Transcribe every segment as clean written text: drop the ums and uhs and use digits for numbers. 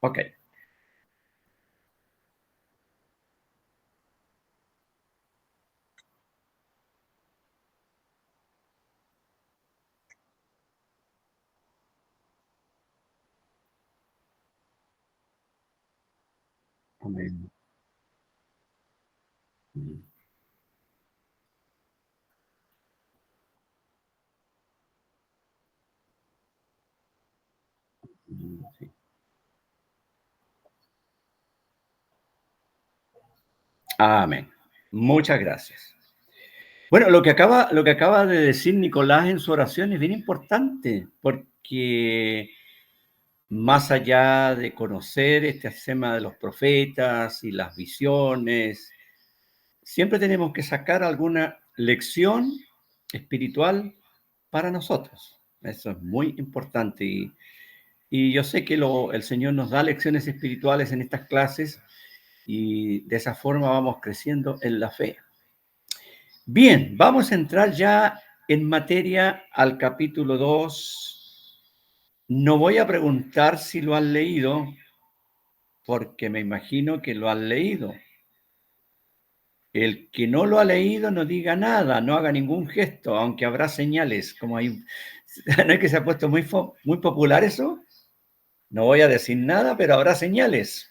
Ok. Amén. Mm, sí. Amén. Muchas gracias. Bueno, lo que acaba de decir Nicolás en su oración es bien importante, porque más allá de conocer este tema de los profetas y las visiones, siempre tenemos que sacar alguna lección espiritual para nosotros. Eso es muy importante y yo sé que el Señor nos da lecciones espirituales en estas clases y de esa forma vamos creciendo en la fe. Bien, vamos a entrar ya en materia al capítulo 2. No voy a preguntar si lo han leído, porque me imagino que lo han leído. El que no lo ha leído no diga nada, no haga ningún gesto, aunque habrá señales, como hay, ¿no es que se ha puesto muy popular eso? No voy a decir nada, pero habrá señales.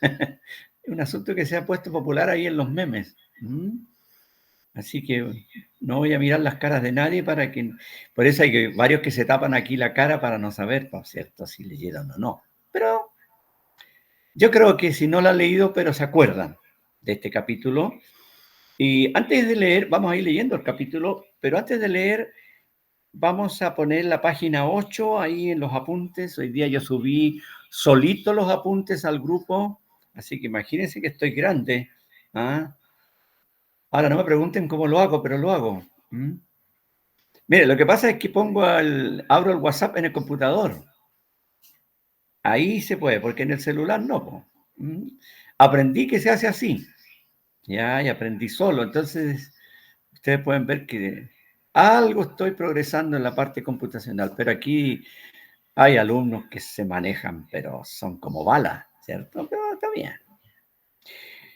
Es un asunto que se ha puesto popular ahí en los memes. Así que no voy a mirar las caras de nadie para que... Por eso hay varios que se tapan aquí la cara para no saber, por cierto, si leyeron o no. Pero yo creo que si no lo han leído, pero se acuerdan de este capítulo. Y antes de leer, vamos a ir leyendo el capítulo, pero antes de leer, vamos a poner la página 8 ahí en los apuntes. Hoy día yo subí solito los apuntes al grupo, así que imagínense que estoy grande. ¿Ah? Ahora no me pregunten cómo lo hago, pero lo hago. Mire, lo que pasa es que abro el WhatsApp en el computador. Ahí se puede, porque en el celular no. Po. Aprendí que se hace así. Ya, y aprendí solo. Entonces, ustedes pueden ver que algo estoy progresando en la parte computacional, pero aquí hay alumnos que se manejan, pero son como balas, ¿cierto? Pero está bien.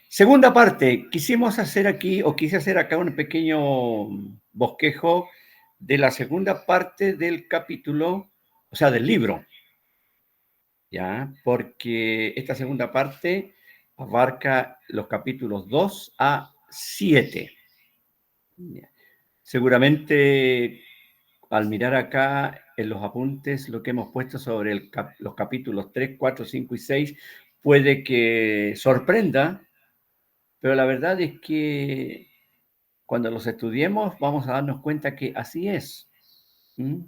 Segunda parte, quisimos hacer aquí, o quise hacer acá un pequeño bosquejo de la segunda parte del capítulo, o sea, del libro, ¿ya? Porque esta segunda parte abarca los capítulos 2 a 7. Ya. Seguramente al mirar acá en los apuntes lo que hemos puesto sobre los capítulos 3, 4, 5 y 6 puede que sorprenda, pero la verdad es que cuando los estudiemos vamos a darnos cuenta que así es. ¿Mm?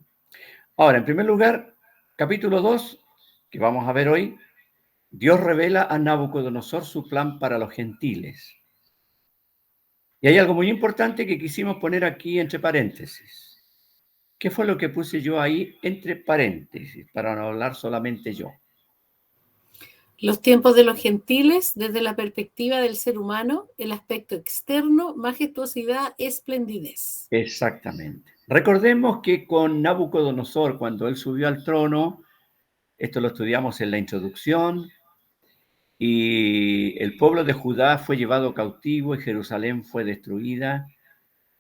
Ahora, en primer lugar, capítulo 2 que vamos a ver hoy, Dios revela a Nabucodonosor su plan para los gentiles. Y hay algo muy importante que quisimos poner aquí entre paréntesis. ¿Qué fue lo que puse yo ahí entre paréntesis para no hablar solamente yo? Los tiempos de los gentiles, desde la perspectiva del ser humano, el aspecto externo, majestuosidad, esplendidez. Exactamente. Recordemos que con Nabucodonosor, cuando él subió al trono, esto lo estudiamos en la introducción, y el pueblo de Judá fue llevado cautivo y Jerusalén fue destruida,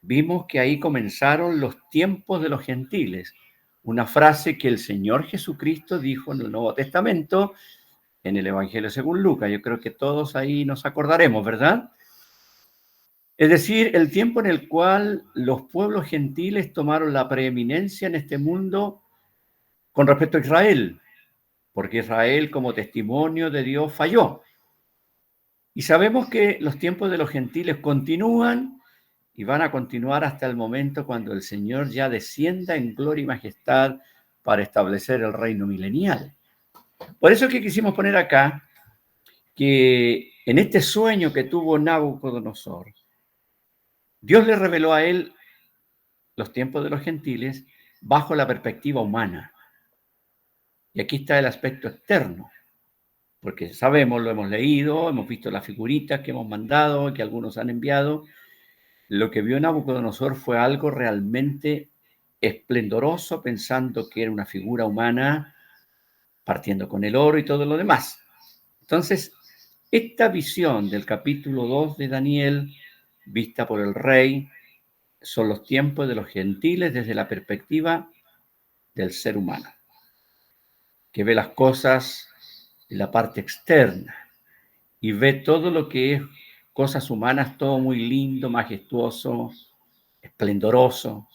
vimos que ahí comenzaron los tiempos de los gentiles, una frase que el Señor Jesucristo dijo en el Nuevo Testamento, en el Evangelio según Lucas. Yo creo que todos ahí nos acordaremos, ¿verdad? Es decir, el tiempo en el cual los pueblos gentiles tomaron la preeminencia en este mundo con respecto a Israel, porque Israel como testimonio de Dios falló. Y sabemos que los tiempos de los gentiles continúan y van a continuar hasta el momento cuando el Señor ya descienda en gloria y majestad para establecer el reino milenial. Por eso es que quisimos poner acá que en este sueño que tuvo Nabucodonosor, Dios le reveló a él los tiempos de los gentiles bajo la perspectiva humana. Y aquí está el aspecto externo, porque sabemos, lo hemos leído, hemos visto las figuritas que hemos mandado, que algunos han enviado. Lo que vio Nabucodonosor fue algo realmente esplendoroso, pensando que era una figura humana partiendo con el oro y todo lo demás. Entonces, esta visión del capítulo 2 de Daniel, vista por el rey, son los tiempos de los gentiles desde la perspectiva del ser humano, que ve las cosas en la parte externa y ve todo lo que es cosas humanas, todo muy lindo, majestuoso, esplendoroso.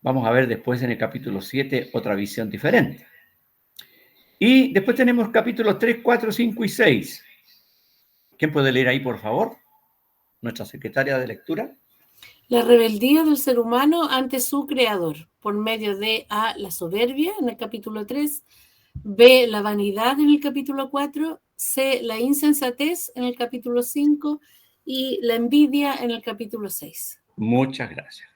Vamos a ver después en el capítulo 7 otra visión diferente. Y después tenemos capítulos 3, 4, 5 y 6. ¿Quién puede leer ahí, por favor? Nuestra secretaria de lectura. La rebeldía del ser humano ante su creador, por medio de A, la soberbia, en el capítulo 3, B, la vanidad, en el capítulo 4, C, la insensatez, en el capítulo 5, y la envidia, en el capítulo 6. Muchas gracias.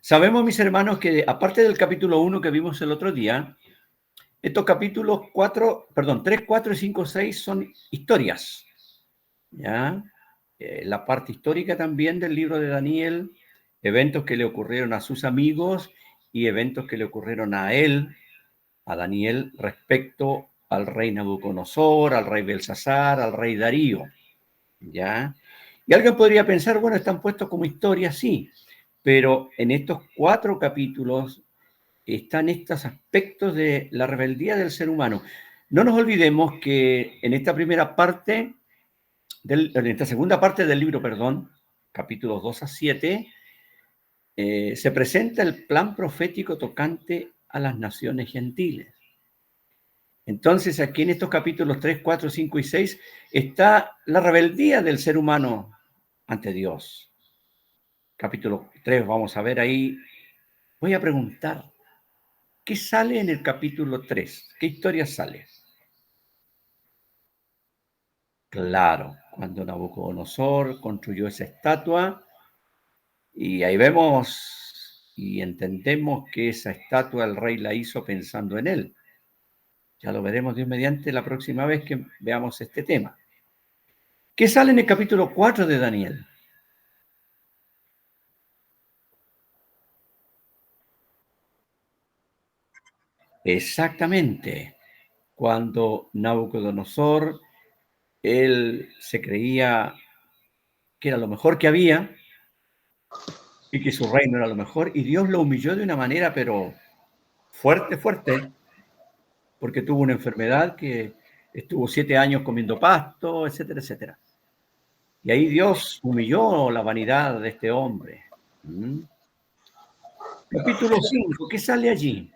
Sabemos, mis hermanos, que aparte del capítulo 1 que vimos el otro día, estos capítulos 3, 4, 5, 6 son historias, ¿ya? La parte histórica también del libro de Daniel, eventos que le ocurrieron a sus amigos y eventos que le ocurrieron a él, a Daniel, respecto al rey Nabucodonosor, al rey Belsasar, al rey Darío, ¿ya? Y alguien podría pensar, bueno, están puestos como historias, sí, pero en estos 4 capítulos están estos aspectos de la rebeldía del ser humano. No nos olvidemos que en esta primera parte, en esta segunda parte del libro, perdón, capítulos 2 a 7, se presenta el plan profético tocante a las naciones gentiles. Entonces, aquí en estos capítulos 3, 4, 5 y 6 está la rebeldía del ser humano ante Dios. Capítulo 3, vamos a ver ahí. Voy a preguntar, ¿qué sale en el capítulo 3? ¿Qué historia sale? Claro, cuando Nabucodonosor construyó esa estatua, y ahí vemos y entendemos que esa estatua el rey la hizo pensando en él. Ya lo veremos Dios mediante la próxima vez que veamos este tema. ¿Qué sale en el capítulo 4 de Daniel? Exactamente, cuando Nabucodonosor, él se creía que era lo mejor que había y que su reino era lo mejor, y Dios lo humilló de una manera, pero fuerte, fuerte, porque tuvo una enfermedad que estuvo 7 años comiendo pasto, etcétera, etcétera. Y ahí Dios humilló la vanidad de este hombre. ¿Mm? Capítulo 5, ¿qué sale allí?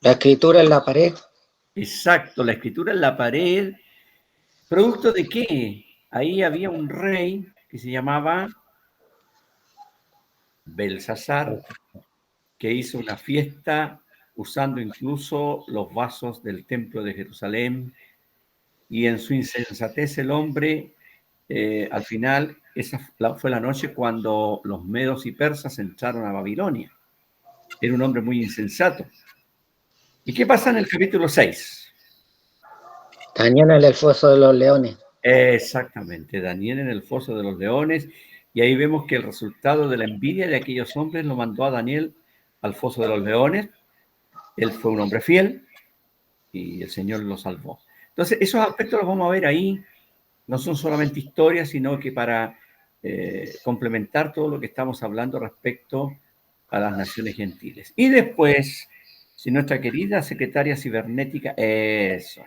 La escritura en la pared. Exacto, la escritura en la pared. ¿Producto de qué? Ahí había un rey que se llamaba Belsasar, que hizo una fiesta usando incluso los vasos del templo de Jerusalén, y en su insensatez el hombre, al final, esa fue la noche cuando los medos y persas entraron a Babilonia. Era un hombre muy insensato. ¿Y qué pasa en el capítulo 6? Daniel en el foso de los leones. Exactamente, Daniel en el foso de los leones, y ahí vemos que el resultado de la envidia de aquellos hombres lo mandó a Daniel al foso de los leones. Él fue un hombre fiel y el Señor lo salvó. Entonces, esos aspectos los vamos a ver ahí. No son solamente historias, sino que para complementar todo lo que estamos hablando respecto a las naciones gentiles. Y después, si nuestra querida secretaria cibernética, eso.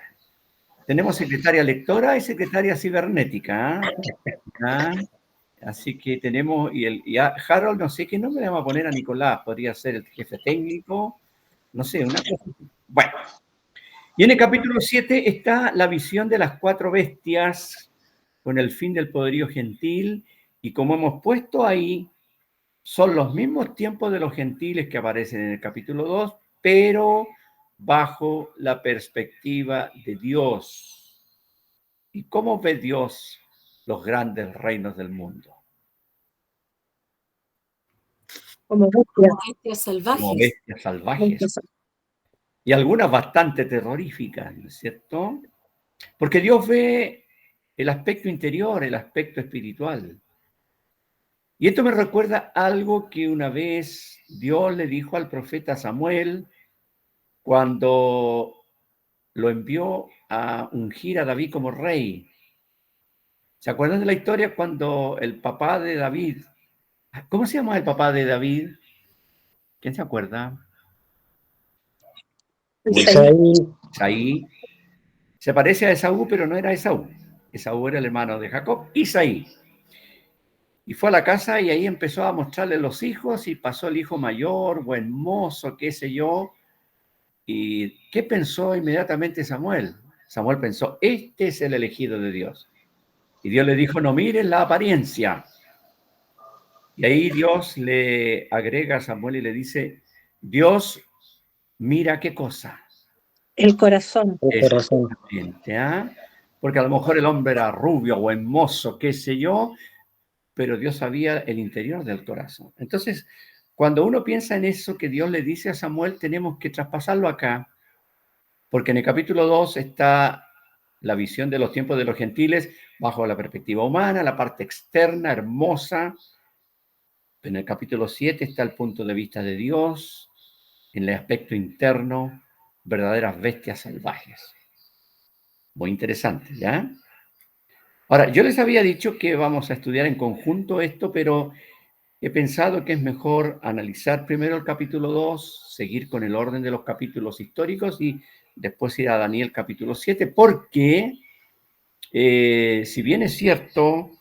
Tenemos secretaria lectora y secretaria cibernética. ¿Ah? Así que tenemos, y a Harold, no sé qué nombre le vamos a poner a Nicolás, podría ser el jefe técnico, no sé, una cosa. Bueno, y en el capítulo 7 está la visión de las 4 bestias con el fin del poderío gentil, y como hemos puesto ahí, son los mismos tiempos de los gentiles que aparecen en el capítulo 2, pero bajo la perspectiva de Dios. ¿Y cómo ve Dios los grandes reinos del mundo? Como bestias salvajes. Como bestias salvajes. Y algunas bastante terroríficas, ¿no es cierto? Porque Dios ve el aspecto interior, el aspecto espiritual. Y esto me recuerda algo que una vez Dios le dijo al profeta Samuel cuando lo envió a ungir a David como rey. ¿Se acuerdan de la historia cuando el papá de David, ¿cómo se llama el papá de David? ¿Quién se acuerda? Isaí. Se parece a Esaú, pero no era Esaú. Esaú era el hermano de Jacob, Isaí. Y fue a la casa y ahí empezó a mostrarle los hijos y pasó el hijo mayor, buen mozo, qué sé yo. ¿Y qué pensó inmediatamente Samuel? Samuel pensó, este es el elegido de Dios. Y Dios le dijo, no miren la apariencia. Y ahí Dios le agrega a Samuel y le dice, Dios mira qué cosa. El corazón. El corazón. Exactamente, ¿ah? Porque a lo mejor el hombre era rubio o hermoso, qué sé yo, pero Dios sabía el interior del corazón. Entonces, cuando uno piensa en eso que Dios le dice a Samuel, tenemos que traspasarlo acá, porque en el capítulo 2 está la visión de los tiempos de los gentiles bajo la perspectiva humana, la parte externa, hermosa. En el capítulo 7 está el punto de vista de Dios, en el aspecto interno, verdaderas bestias salvajes. Muy interesante, ¿ya? Ahora, yo les había dicho que vamos a estudiar en conjunto esto, pero he pensado que es mejor analizar primero el capítulo 2, seguir con el orden de los capítulos históricos y después ir a Daniel capítulo 7, porque si bien es cierto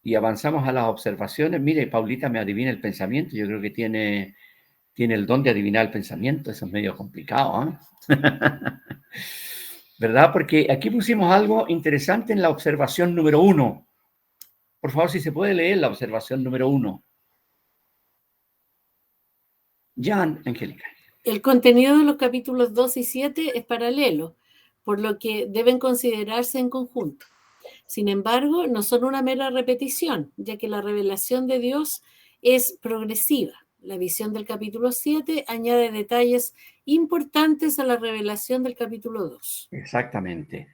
y avanzamos a las observaciones, mire, Paulita me adivina el pensamiento, yo creo que tiene el don de adivinar el pensamiento, eso es medio complicado, ¿eh? ¿Verdad? Porque aquí pusimos algo interesante en la observación número 1. Por favor, si se puede leer la observación número 1. Ya, Angélica. El contenido de los capítulos 2 y 7 es paralelo, por lo que deben considerarse en conjunto. Sin embargo, no son una mera repetición, ya que la revelación de Dios es progresiva. La visión del capítulo 7 añade detalles importantes a la revelación del capítulo 2. Exactamente.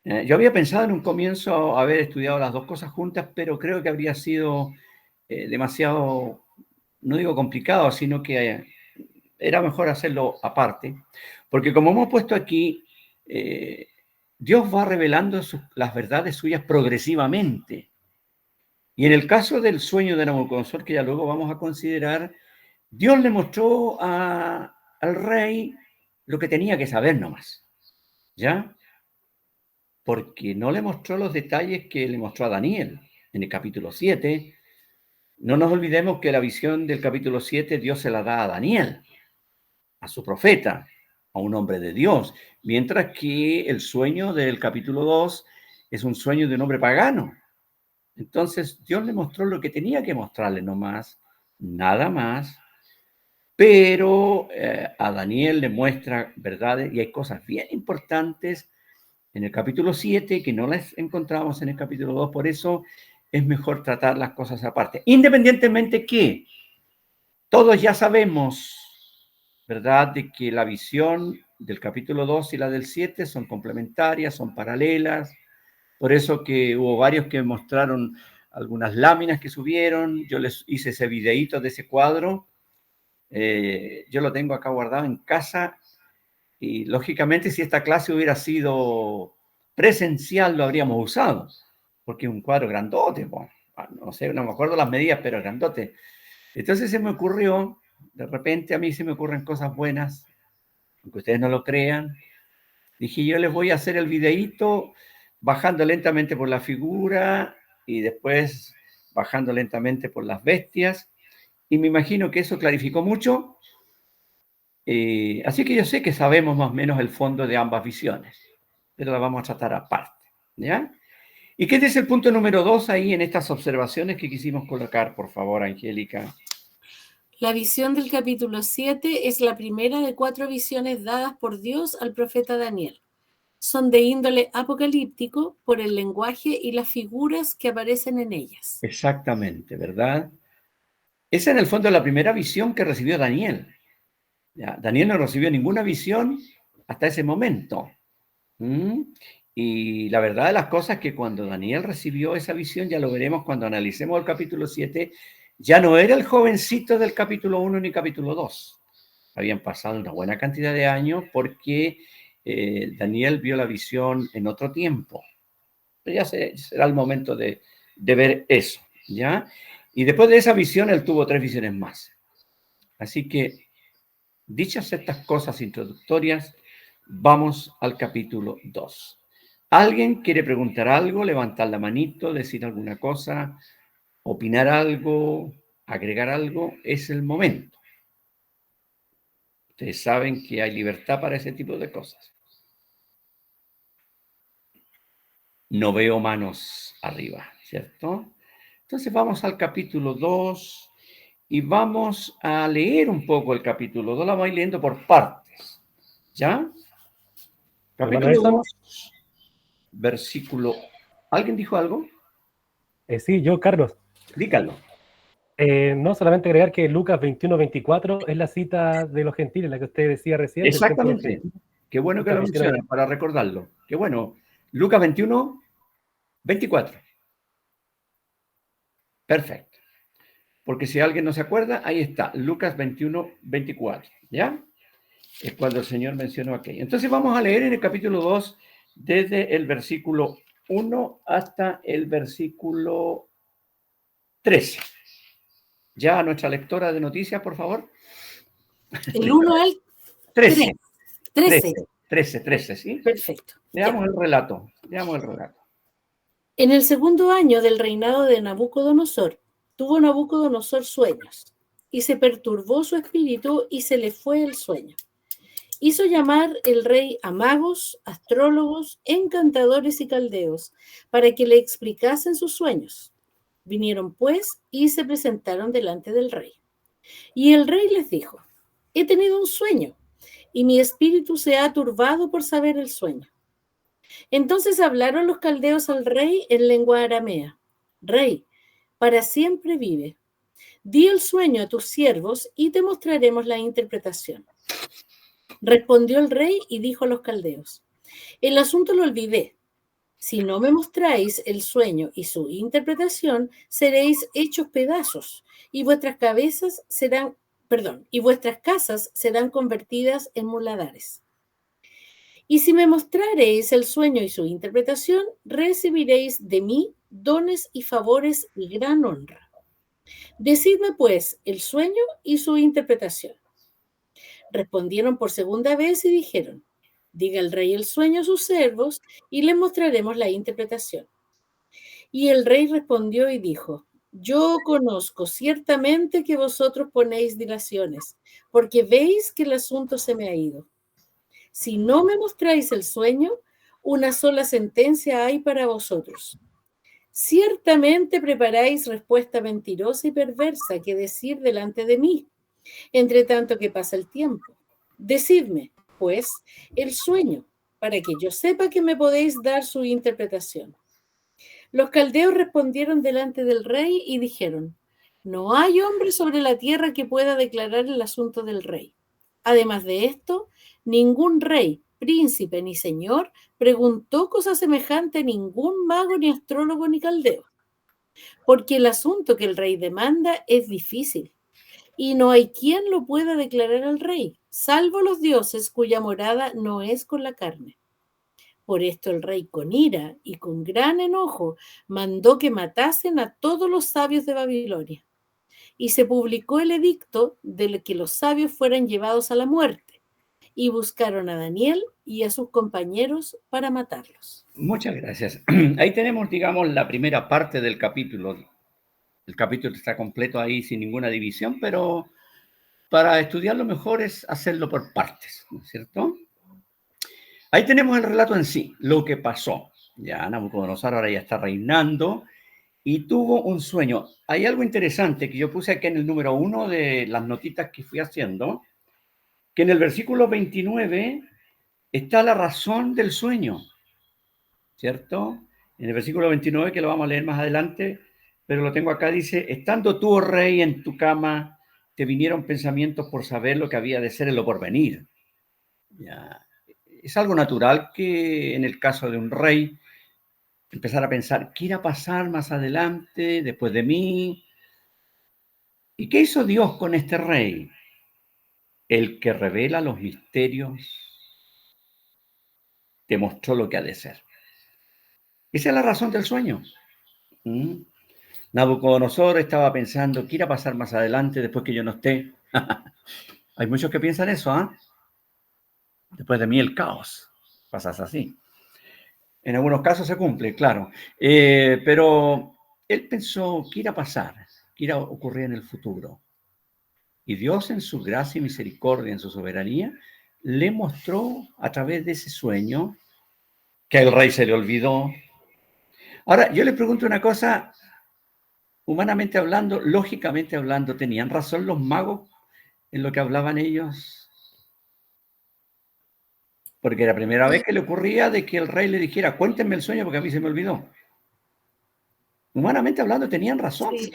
Yo había pensado en un comienzo haber estudiado las dos cosas juntas, pero creo que habría sido demasiado, no digo complicado, sino que era mejor hacerlo aparte, porque como hemos puesto aquí, Dios va revelando las verdades suyas progresivamente. Y en el caso del sueño de Nabucodonosor, que ya luego vamos a considerar, Dios le mostró al rey lo que tenía que saber nomás, ¿ya? Porque no le mostró los detalles que le mostró a Daniel en el capítulo 7. No nos olvidemos que la visión del capítulo 7 Dios se la da a Daniel, a su profeta, a un hombre de Dios, mientras que el sueño del capítulo 2 es un sueño de un hombre pagano. Entonces Dios le mostró lo que tenía que mostrarle nomás, nada más, pero a Daniel le muestra verdades y hay cosas bien importantes en el capítulo 7 que no las encontramos en el capítulo 2, por eso es mejor tratar las cosas aparte. Independientemente que todos ya sabemos, ¿verdad?, de que la visión del capítulo 2 y la del 7 son complementarias, son paralelas, por eso que hubo varios que mostraron algunas láminas que subieron, yo les hice ese videíto de ese cuadro, yo lo tengo acá guardado en casa. Y lógicamente si esta clase hubiera sido presencial lo habríamos usado, porque es un cuadro grandote, bueno, no sé, no me acuerdo las medidas, pero grandote. Entonces se me ocurrió, de repente a mí se me ocurren cosas buenas, aunque ustedes no lo crean. Dije, yo les voy a hacer el videíto bajando lentamente por la figura y después bajando lentamente por las bestias. Y me imagino que eso clarificó mucho. Así que yo sé que sabemos más o menos el fondo de ambas visiones, pero la vamos a tratar aparte, ¿ya? ¿Y qué dice el punto número 2 ahí en estas observaciones que quisimos colocar, por favor, Angélica? La visión del capítulo 7 es la primera de 4 visiones dadas por Dios al profeta Daniel. Son de índole apocalíptico por el lenguaje y las figuras que aparecen en ellas. Exactamente, ¿verdad? Esa en el fondo es la primera visión que recibió Daniel. ¿Ya? Daniel no recibió ninguna visión hasta ese momento. Y la verdad de las cosas es que cuando Daniel recibió esa visión, ya lo veremos cuando analicemos el capítulo 7, ya no era el jovencito del capítulo 1 ni capítulo 2. habían pasado una buena cantidad de años porque Daniel vio la visión en otro tiempo. Pero ya será el momento de ver eso, ¿ya? Y después de esa visión, él tuvo 3 visiones más. Así que, dichas estas cosas introductorias, vamos al capítulo 2. ¿Alguien quiere preguntar algo, levantar la manito, decir alguna cosa, opinar algo, agregar algo? Es el momento. Ustedes saben que hay libertad para ese tipo de cosas. No veo manos arriba, ¿cierto? Entonces vamos al capítulo 2 y vamos a leer un poco el capítulo 2. Lo vamos a ir leyendo por partes, ¿ya? Capítulo 2, versículo... ¿Alguien dijo algo? Sí, yo, Carlos. Dígalo. No solamente agregar que Lucas 21-24 es la cita de los gentiles, la que usted decía recién. Exactamente. Qué bueno que lo mencionan para recordarlo. Qué bueno. Lucas 21, 24. Perfecto. Porque si alguien no se acuerda, ahí está. Lucas 21, 24. ¿Ya? Es cuando el Señor mencionó aquello. Entonces vamos a leer en el capítulo 2 desde el versículo 1 hasta el versículo 13. Ya nuestra lectora de noticias, por favor. El 1 al 13. 13. 13, ¿sí? Perfecto. Leamos el relato. En el segundo año del reinado de Nabucodonosor, tuvo Nabucodonosor sueños, y se perturbó su espíritu y se le fue el sueño. Hizo llamar el rey a magos, astrólogos, encantadores y caldeos, para que le explicasen sus sueños. Vinieron pues y se presentaron delante del rey. Y el rey les dijo: he tenido un sueño, y mi espíritu se ha turbado por saber el sueño. Entonces hablaron los caldeos al rey en lengua aramea: Rey, para siempre vive. Di el sueño a tus siervos y te mostraremos la interpretación. Respondió el rey y dijo a los caldeos: el asunto lo olvidé. Si no me mostráis el sueño y su interpretación, seréis hechos pedazos, y vuestras casas serán convertidas en muladares. Y si me mostrareis el sueño y su interpretación, recibiréis de mí dones y favores y gran honra. Decidme, pues, el sueño y su interpretación. Respondieron por segunda vez y dijeron: diga el rey el sueño a sus siervos y les mostraremos la interpretación. Y el rey respondió y dijo: yo conozco ciertamente que vosotros ponéis dilaciones, porque veis que el asunto se me ha ido. Si no me mostráis el sueño, una sola sentencia hay para vosotros. Ciertamente preparáis respuesta mentirosa y perversa que decir delante de mí, entre tanto que pasa el tiempo. Decidme, pues, el sueño, para que yo sepa que me podéis dar su interpretación. Los caldeos respondieron delante del rey y dijeron: no hay hombre sobre la tierra que pueda declarar el asunto del rey. Además de esto, ningún rey, príncipe ni señor preguntó cosa semejante a ningún mago, ni astrólogo, ni caldeo. Porque el asunto que el rey demanda es difícil, y no hay quien lo pueda declarar al rey, salvo los dioses cuya morada no es con la carne. Por esto el rey, con ira y con gran enojo, mandó que matasen a todos los sabios de Babilonia. Y se publicó el edicto de que los sabios fueran llevados a la muerte, y buscaron a Daniel y a sus compañeros para matarlos. Muchas gracias. Ahí tenemos, digamos, la primera parte del capítulo. El capítulo está completo ahí sin ninguna división, pero para estudiarlo mejor es hacerlo por partes, ¿no es cierto? Ahí tenemos el relato en sí, lo que pasó. Ya Nabucodonosor ahora ya está reinando y tuvo un sueño. Hay algo interesante que yo puse aquí en el número 1 de las notitas que fui haciendo, que en el versículo 29 está la razón del sueño, ¿cierto? En el versículo 29, que lo vamos a leer más adelante, pero lo tengo acá, dice: estando tú, oh rey, en tu cama, te vinieron pensamientos por saber lo que había de ser en lo porvenir. Ya. Es algo natural que en el caso de un rey empezar a pensar: ¿qué irá a pasar más adelante, después de mí? ¿Y qué hizo Dios con este rey? El que revela los misterios te mostró lo que ha de ser. Esa es la razón del sueño. ¿Mm? Nabucodonosor estaba pensando, ¿qué irá a pasar más adelante después que yo no esté? Hay muchos que piensan eso, ¿ah? Después de mí el caos. Pasas así. En algunos casos se cumple, claro. Pero él pensó, ¿qué irá a pasar? ¿Qué irá a ocurrir en el futuro? Y Dios en su gracia y misericordia, en su soberanía, le mostró a través de ese sueño que al rey se le olvidó. Ahora, yo le pregunto una cosa, humanamente hablando, lógicamente hablando, ¿tenían razón los magos en lo que hablaban ellos? Porque era la primera vez que le ocurría de que el rey le dijera, cuéntenme el sueño porque a mí se me olvidó. Humanamente hablando, tenían razón. Sí.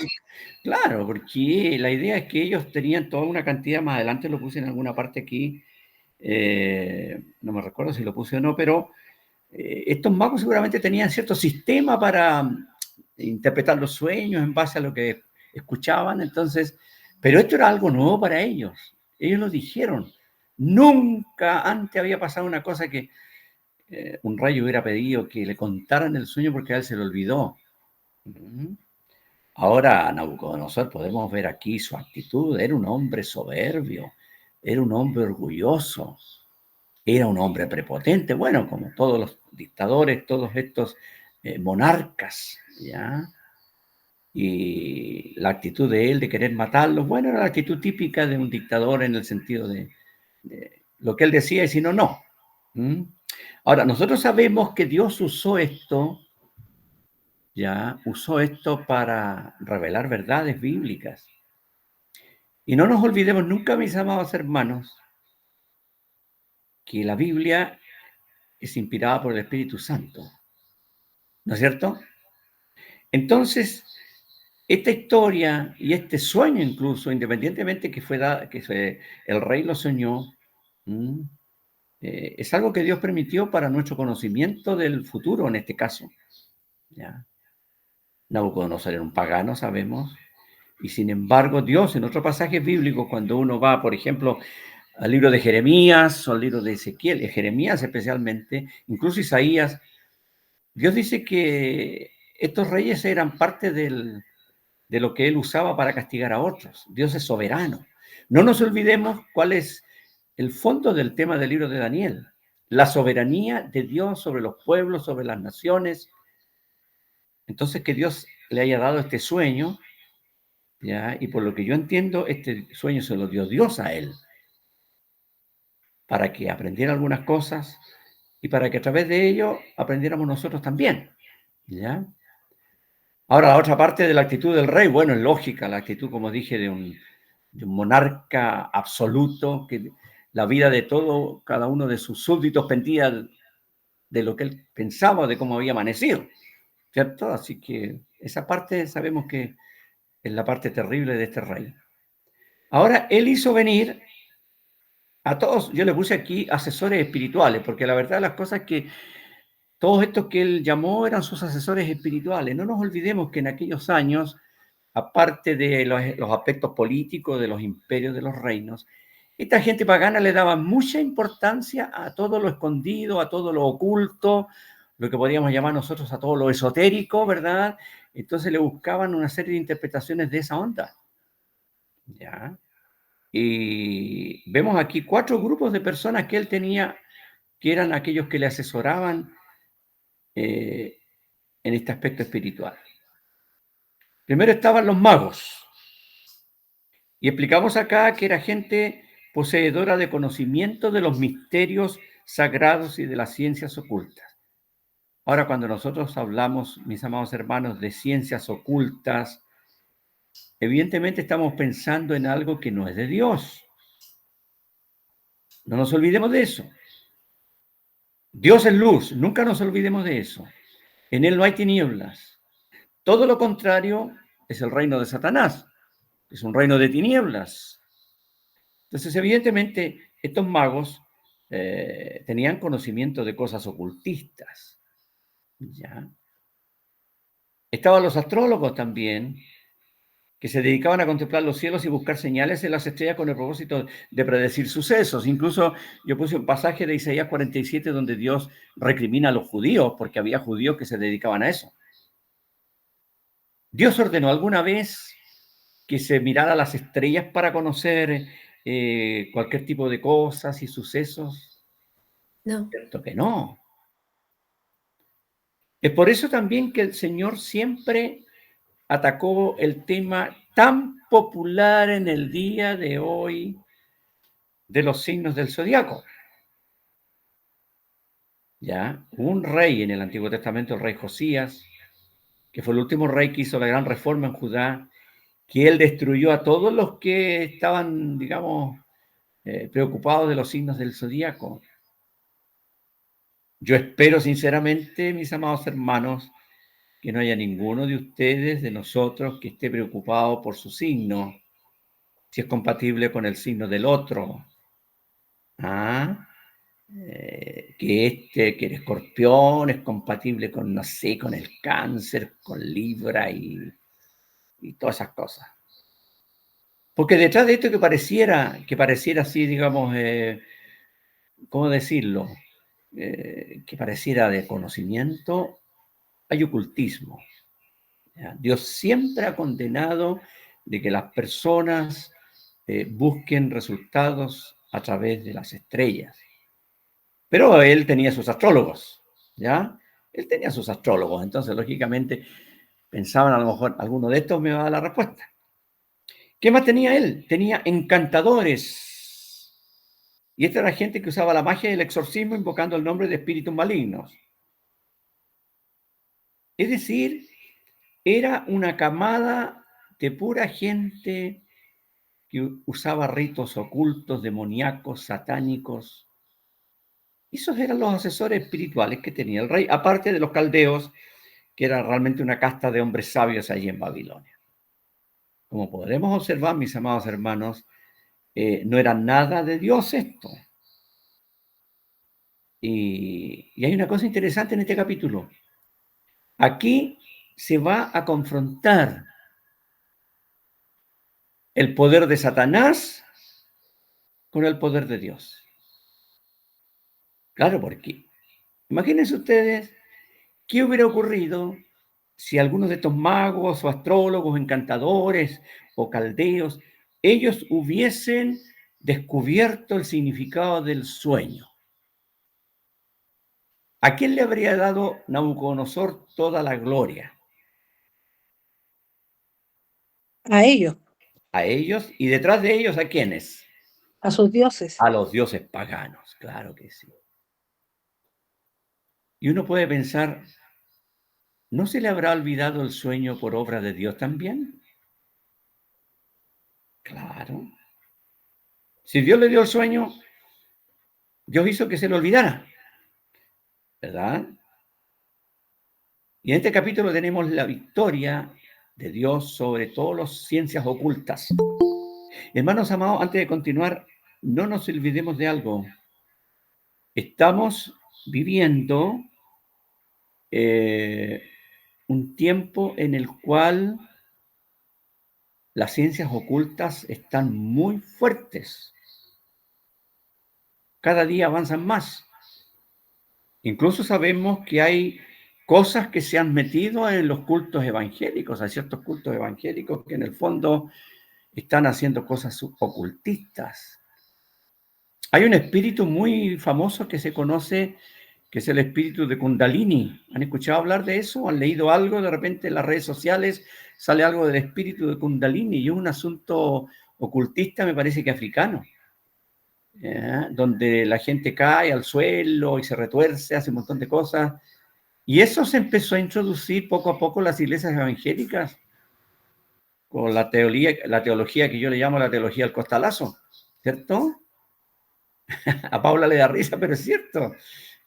Claro, porque la idea es que ellos tenían toda una cantidad, más adelante lo puse en alguna parte aquí, no me recuerdo si lo puse o no, pero estos magos seguramente tenían cierto sistema para interpretar los sueños en base a lo que escuchaban, entonces, pero esto era algo nuevo para ellos. Ellos lo dijeron. Nunca antes había pasado una cosa que un rey hubiera pedido que le contaran el sueño porque a él se le olvidó. Ahora, Nabucodonosor, podemos ver aquí su actitud. Era un hombre soberbio, era un hombre orgulloso, era un hombre prepotente, bueno, como todos los dictadores, todos estos monarcas, ¿ya? Y la actitud de él de querer matarlos, bueno, era la actitud típica de un dictador en el sentido de lo que él decía y si no, no. Ahora, nosotros sabemos que Dios usó esto, ya, usó esto para revelar verdades bíblicas. Y no nos olvidemos nunca, mis amados hermanos, que la Biblia es inspirada por el Espíritu Santo. ¿No es cierto? Entonces, esta historia y este sueño incluso, independientemente que el rey lo soñó, es algo que Dios permitió para nuestro conocimiento del futuro en este caso. ¿Ya? Nabucodonosor era un pagano, sabemos, y sin embargo Dios en otros pasajes bíblicos, cuando uno va, por ejemplo, al libro de Jeremías o al libro de Ezequiel, Jeremías especialmente, incluso Isaías, Dios dice que estos reyes eran parte de lo que él usaba para castigar a otros. Dios es soberano. No nos olvidemos cuál es el fondo del tema del libro de Daniel. La soberanía de Dios sobre los pueblos, sobre las naciones. Entonces, que Dios le haya dado este sueño, ¿ya? Y por lo que yo entiendo, este sueño se lo dio Dios a él, para que aprendiera algunas cosas y para que a través de ello aprendiéramos nosotros también, ¿ya? Ahora, la otra parte de la actitud del rey, bueno, es lógica, la actitud, como dije, de un monarca absoluto, que la vida de todo, cada uno de sus súbditos pendía de lo que él pensaba, de cómo había amanecido, ¿cierto? Así que esa parte sabemos que es la parte terrible de este rey. Ahora, él hizo venir a todos, yo le puse aquí asesores espirituales, porque la verdad las cosas que todos estos que él llamó eran sus asesores espirituales. No nos olvidemos que en aquellos años, aparte de los aspectos políticos, de los imperios, de los reinos, esta gente pagana le daba mucha importancia a todo lo escondido, a todo lo oculto, lo que podríamos llamar nosotros a todo lo esotérico, ¿verdad? Entonces le buscaban una serie de interpretaciones de esa onda. ¿Ya? Y vemos aquí 4 grupos de personas que él tenía, que eran aquellos que le asesoraban en este aspecto espiritual. Primero estaban los magos. Y explicamos acá que era gente poseedora de conocimiento de los misterios sagrados y de las ciencias ocultas. Ahora, cuando nosotros hablamos, mis amados hermanos, de ciencias ocultas, evidentemente estamos pensando en algo que no es de Dios. No nos olvidemos de eso. Dios es luz, nunca nos olvidemos de eso. En Él no hay tinieblas. Todo lo contrario es el reino de Satanás, es un reino de tinieblas. Entonces, evidentemente, estos magos tenían conocimiento de cosas ocultistas. ¿Ya? Estaban los astrólogos también, que se dedicaban a contemplar los cielos y buscar señales en las estrellas con el propósito de predecir sucesos. Incluso yo puse un pasaje de Isaías 47 donde Dios recrimina a los judíos, porque había judíos que se dedicaban a eso. ¿Dios ordenó alguna vez que se mirara las estrellas para conocer cualquier tipo de cosas y sucesos? No. Cierto que no. Es por eso también que el Señor siempre atacó el tema tan popular en el día de hoy de los signos del zodiaco. Ya, hubo un rey en el Antiguo Testamento, el rey Josías, que fue el último rey que hizo la gran reforma en Judá, que él destruyó a todos los que estaban, digamos, preocupados de los signos del zodiaco. Yo espero sinceramente, mis amados hermanos, que no haya ninguno de ustedes, de nosotros, que esté preocupado por su signo, si es compatible con el signo del otro. Que el escorpión es compatible con, no sé, con el cáncer, con Libra y todas esas cosas. Porque detrás de esto que pareciera así, digamos, ¿cómo decirlo? Que pareciera de conocimiento, hay ocultismo. ¿Ya? Dios siempre ha condenado de que las personas busquen resultados a través de las estrellas. Pero él tenía sus astrólogos, ¿ya? Él tenía sus astrólogos, entonces lógicamente pensaban a lo mejor alguno de estos me va a dar la respuesta. ¿Qué más tenía él? Tenía encantadores. Y esta era gente que usaba la magia y el exorcismo invocando el nombre de espíritus malignos. Es decir, era una camada de pura gente que usaba ritos ocultos, demoníacos, satánicos. Esos eran los asesores espirituales que tenía el rey, aparte de los caldeos, que era realmente una casta de hombres sabios allí en Babilonia. Como podremos observar, mis amados hermanos, no era nada de Dios esto. Y hay una cosa interesante en este capítulo. Aquí se va a confrontar el poder de Satanás con el poder de Dios. Claro, porque imagínense ustedes qué hubiera ocurrido si algunos de estos magos o astrólogos, encantadores o caldeos, ellos hubiesen descubierto el significado del sueño. ¿A quién le habría dado Nabucodonosor toda la gloria? A ellos, A ellos, y detrás de ellos, ¿a quiénes? a sus dioses. A los dioses paganos, claro que sí. Y uno puede pensar, ¿no se le habrá olvidado el sueño por obra de Dios también? Claro. Si Dios le dio el sueño, Dios hizo que se le olvidara, ¿verdad? Y en este capítulo tenemos la victoria de Dios sobre todas las ciencias ocultas. Hermanos amados, antes de continuar, no nos olvidemos de algo. Estamos viviendo un tiempo en el cual las ciencias ocultas están muy fuertes. Cada día avanzan más. Incluso sabemos que hay cosas que se han metido en los cultos evangélicos. Hay ciertos cultos evangélicos que en el fondo están haciendo cosas ocultistas. Hay un espíritu muy famoso que se conoce, que es el espíritu de Kundalini. ¿Han escuchado hablar de eso? ¿Han leído algo? De repente en las redes sociales sale algo del espíritu de Kundalini y es un asunto ocultista, me parece que africano, donde la gente cae al suelo y se retuerce, hace un montón de cosas. Y eso se empezó a introducir poco a poco en las iglesias evangélicas, con la teología que yo le llamo la teología del costalazo, ¿cierto? A Paula le da risa, pero es cierto.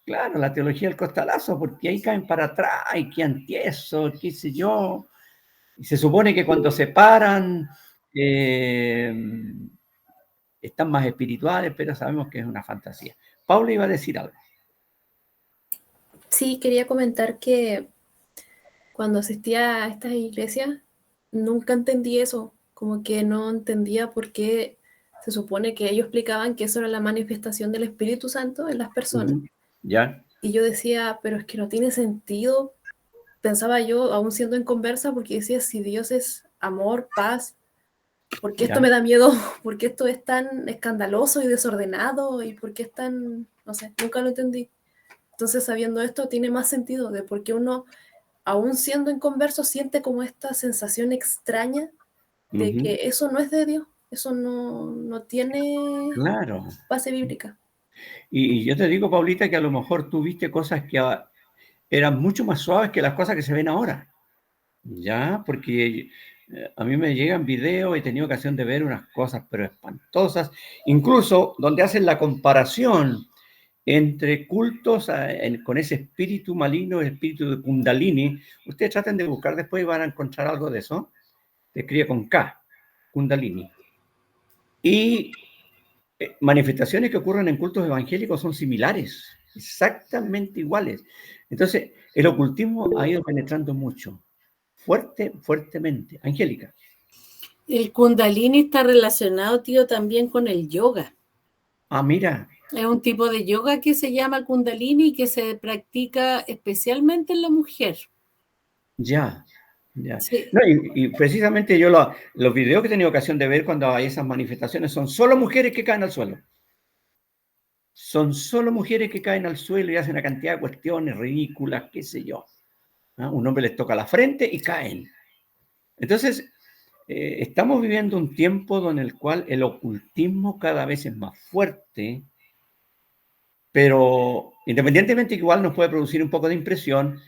Claro, la teología del costalazo, porque ahí caen para atrás, y qué antieso, qué sé yo. Y se supone que cuando se paran, están más espirituales, pero sabemos que es una fantasía. Paula iba a decir algo. Sí, quería comentar que cuando asistía a estas iglesias, nunca entendí eso, como que no entendía por qué se supone que ellos explicaban que eso era la manifestación del Espíritu Santo en las personas. ¿Ya? Y yo decía, pero es que no tiene sentido, pensaba yo, aún siendo en conversa, porque decía, si Dios es amor, paz, ¿por qué esto ¿Ya? me da miedo? ¿Por qué esto es tan escandaloso y desordenado? ¿Y por qué es tan, no sé, nunca lo entendí? Entonces, sabiendo esto, tiene más sentido de por qué uno, aún siendo en converso, siente como esta sensación extraña de Ujú. que eso no es de Dios, eso no tiene Claro. base bíblica. Y yo te digo, Paulita, que a lo mejor tú viste cosas que eran mucho más suaves que las cosas que se ven ahora. ¿Ya? Porque a mí me llegan videos, he tenido ocasión de ver unas cosas, pero espantosas, incluso donde hacen la comparación entre cultos con ese espíritu maligno, el espíritu de Kundalini. Ustedes traten de buscar después y van a encontrar algo de eso. Se escribe con K, Kundalini. Y manifestaciones que ocurren en cultos evangélicos son similares, exactamente iguales. Entonces, el ocultismo ha ido penetrando mucho, fuertemente. Angélica. El Kundalini está relacionado, tío, también con el yoga. Ah, mira. Es un tipo de yoga que se llama Kundalini y que se practica especialmente en la mujer. Ya. Sí. No, y precisamente yo los videos que he tenido ocasión de ver cuando hay esas manifestaciones son solo mujeres que caen al suelo. Son solo mujeres que caen al suelo y hacen una cantidad de cuestiones ridículas, qué sé yo. ¿Ah? Un hombre les toca la frente y caen. Entonces, estamos viviendo un tiempo en el cual el ocultismo cada vez es más fuerte, pero independientemente que igual nos puede producir un poco de impresión,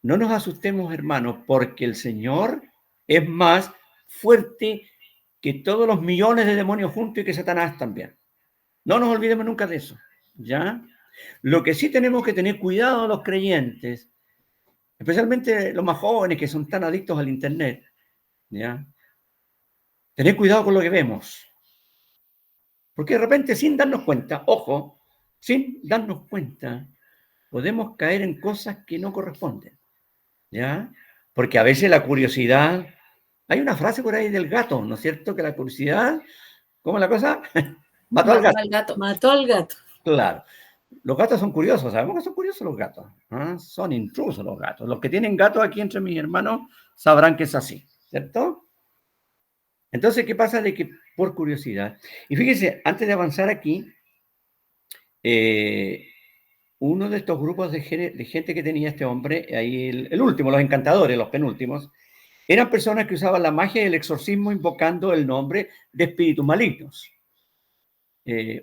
no nos asustemos, hermanos, porque el Señor es más fuerte que todos los millones de demonios juntos y que Satanás también. No nos olvidemos nunca de eso, ¿ya? Lo que sí tenemos que tener cuidado los creyentes, especialmente los más jóvenes que son tan adictos al Internet, ¿ya? Tener cuidado con lo que vemos. Porque de repente, sin darnos cuenta, ojo, sin darnos cuenta, podemos caer en cosas que no corresponden, ¿ya? Porque a veces la curiosidad, hay una frase por ahí del gato, ¿no es cierto? Que la curiosidad, ¿cómo es la cosa? Mató al gato. Al gato. Mató al gato. Claro. Los gatos son curiosos, sabemos que son curiosos los gatos. ¿Ah? Son intrusos los gatos. Los que tienen gatos aquí entre mis hermanos sabrán que es así, ¿cierto? Entonces, ¿qué pasa? De que por curiosidad. Y fíjense, antes de avanzar aquí, uno de estos grupos de gente que tenía este hombre, ahí el último, los encantadores, los penúltimos, eran personas que usaban la magia y el exorcismo invocando el nombre de espíritus malignos.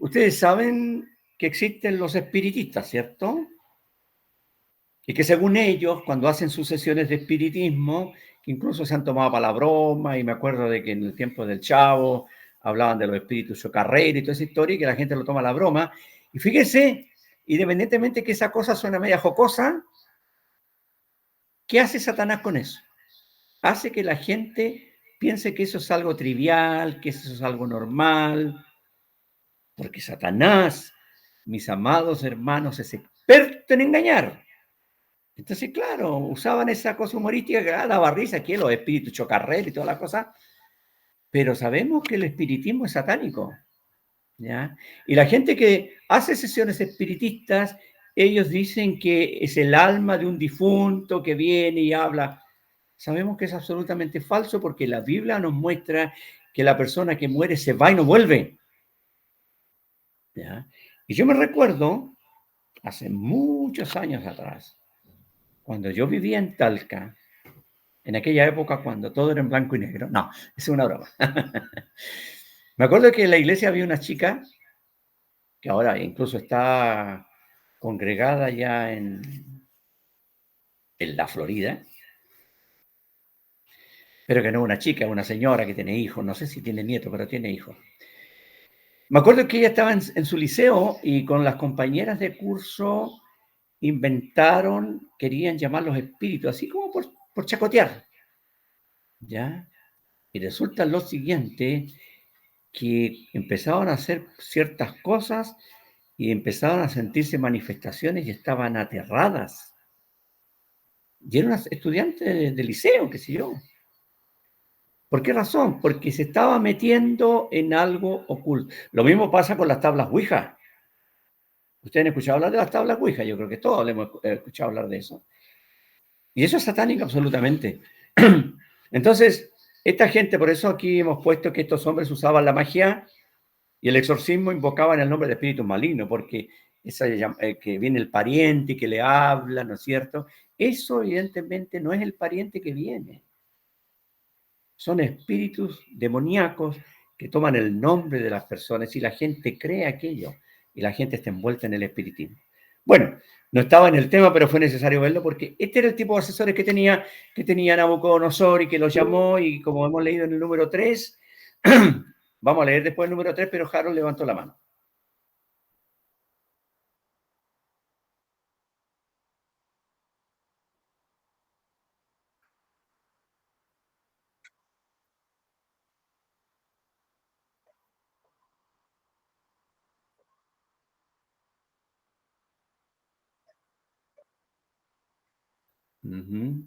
Ustedes saben que existen los espiritistas, ¿cierto? Y que según ellos, cuando hacen sus sesiones de espiritismo, que incluso se han tomado para la broma, y me acuerdo de que en el tiempo del Chavo hablaban de los espíritus chocarreros y toda esa historia, y que la gente lo toma a la broma. Y fíjense, independientemente que esa cosa suena media jocosa, ¿qué hace Satanás con eso? Hace que la gente piense que eso es algo trivial, que eso es algo normal, porque Satanás, mis amados hermanos, es experto en engañar. Entonces, claro, usaban esa cosa humorística que daba risa aquí, los espíritus chocarrel y toda la cosa, pero sabemos que el espiritismo es satánico, ¿ya? Y la gente que hace sesiones espiritistas, ellos dicen que es el alma de un difunto que viene y habla. Sabemos que es absolutamente falso porque la Biblia nos muestra que la persona que muere se va y no vuelve, ¿ya? Y yo me recuerdo, hace muchos años atrás, cuando yo vivía en Talca, en aquella época cuando todo era en blanco y negro. No, es una broma. Me acuerdo que en la iglesia había una chica que ahora incluso está congregada ya en la Florida, pero que no es una chica, es una señora que tiene hijos, no sé si tiene nietos, pero tiene hijos. Me acuerdo que ella estaba en su liceo y con las compañeras de curso inventaron, querían llamar los espíritus, así como por chacotear, ¿ya? Y resulta lo siguiente, que empezaban a hacer ciertas cosas y empezaban a sentirse manifestaciones y estaban aterradas. Y eran unas estudiantes de liceo, qué sé yo. ¿Por qué razón? Porque se estaba metiendo en algo oculto. Lo mismo pasa con las tablas Ouija. Ustedes han escuchado hablar de las tablas Ouija, yo creo que todos le hemos escuchado hablar de eso. Y eso es satánico absolutamente. Entonces, esta gente, por eso aquí hemos puesto que estos hombres usaban la magia y el exorcismo invocaban el nombre de espíritus malignos, porque que viene el pariente que le habla, ¿no es cierto? Eso evidentemente no es el pariente que viene. Son espíritus demoníacos que toman el nombre de las personas y la gente cree aquello y la gente está envuelta en el espiritismo. Bueno, no estaba en el tema, pero fue necesario verlo porque este era el tipo de asesores que tenía Nabucodonosor y que los llamó, y como hemos leído en el número 3, vamos a leer después el número 3, pero Harold levantó la mano. Uh-huh.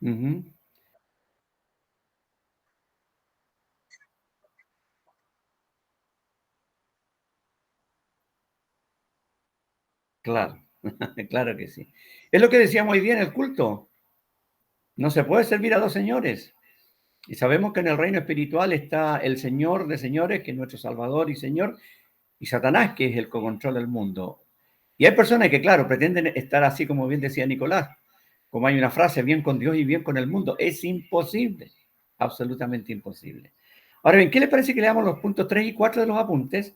Uh-huh. Claro, claro que sí. Es lo que decíamos hoy día en el culto. No se puede servir a dos señores. Y sabemos que en el reino espiritual está el Señor de señores, que es nuestro Salvador y Señor, y Satanás, que es el que controla el mundo. Y hay personas que, claro, pretenden estar así, como bien decía Nicolás, como hay una frase, bien con Dios y bien con el mundo. Es imposible, absolutamente imposible. Ahora bien, ¿qué les parece que leamos los puntos 3 y 4 de los apuntes?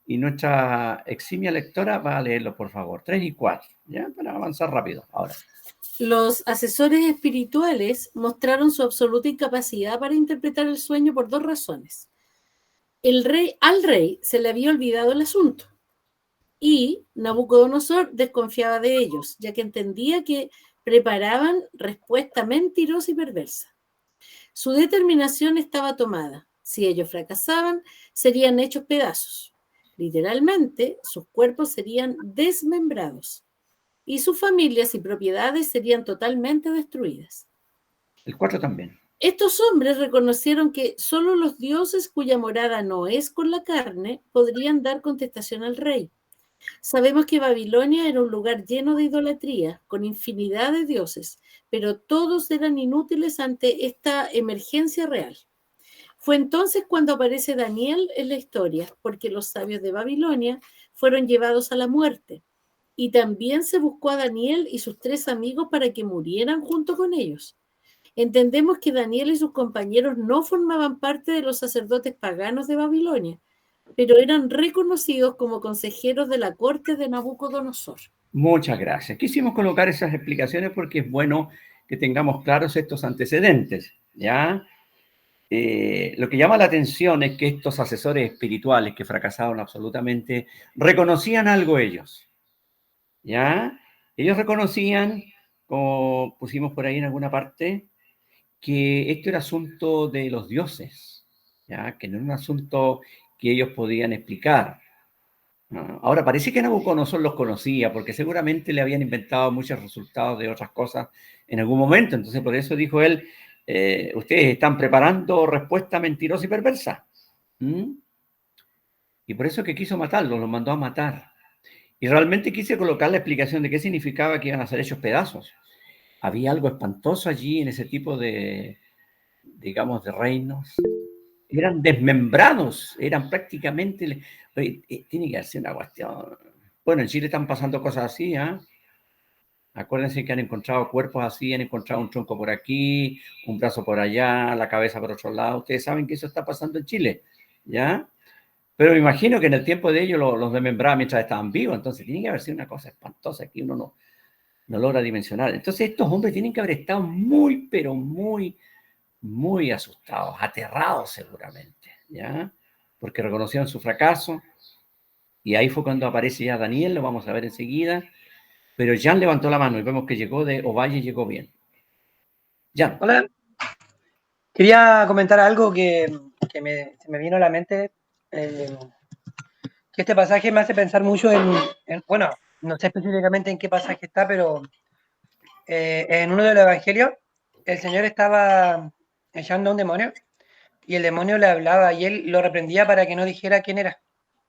Y nuestra eximia lectora va a leerlos, por favor. 3 y 4, ¿ya? Para avanzar rápido. Ahora. Los asesores espirituales mostraron su absoluta incapacidad para interpretar el sueño por dos razones. Al rey se le había olvidado el asunto y Nabucodonosor desconfiaba de ellos, ya que entendía que preparaban respuesta mentirosa y perversa. Su determinación estaba tomada. Si ellos fracasaban, serían hechos pedazos. Literalmente, sus cuerpos serían desmembrados y sus familias y propiedades serían totalmente destruidas. El 4 también. Estos hombres reconocieron que solo los dioses cuya morada no es con la carne podrían dar contestación al rey. Sabemos que Babilonia era un lugar lleno de idolatría, con infinidad de dioses, pero todos eran inútiles ante esta emergencia real. Fue entonces cuando aparece Daniel en la historia, porque los sabios de Babilonia fueron llevados a la muerte. Y también se buscó a Daniel y sus 3 amigos para que murieran junto con ellos. Entendemos que Daniel y sus compañeros no formaban parte de los sacerdotes paganos de Babilonia, pero eran reconocidos como consejeros de la corte de Nabucodonosor. Muchas gracias. Quisimos colocar esas explicaciones porque es bueno que tengamos claros estos antecedentes, ¿ya? Lo que llama la atención es que estos asesores espirituales que fracasaron absolutamente reconocían algo ellos, ¿ya? Ellos reconocían, como pusimos por ahí en alguna parte, que esto era asunto de los dioses, ¿ya? Que no era un asunto que ellos podían explicar. Ahora, parece que Nabucodonosor los conocía, porque seguramente le habían inventado muchos resultados de otras cosas en algún momento. Entonces, por eso dijo él, ustedes están preparando respuesta mentirosa y perversa. Y por eso que quiso matarlos, los mandó a matar. Y realmente quise colocar la explicación de qué significaba que iban a ser hechos pedazos. Había algo espantoso allí en ese tipo de, digamos, de reinos. Eran desmembrados, eran prácticamente... tiene que ser una cuestión... Bueno, en Chile están pasando cosas así, ¿eh? Acuérdense que han encontrado cuerpos así, han encontrado un tronco por aquí, un brazo por allá, la cabeza por otro lado. Ustedes saben que eso está pasando en Chile, ¿ya? Pero me imagino que en el tiempo de ellos los desmembraban mientras estaban vivos, entonces tiene que haber sido una cosa espantosa que uno no logra dimensionar. Entonces estos hombres tienen que haber estado muy, pero muy, muy asustados, aterrados seguramente, ¿ya? Porque reconocieron su fracaso, y ahí fue cuando aparece ya Daniel, lo vamos a ver enseguida, pero Jan levantó la mano y vemos que llegó de Ovalle y llegó bien. Jan. Hola. Quería comentar algo que que se me vino a la mente, que este pasaje me hace pensar mucho bueno, no sé específicamente en qué pasaje está, pero en uno de los evangelios, el Señor estaba echando a un demonio y el demonio le hablaba y él lo reprendía para que no dijera quién era.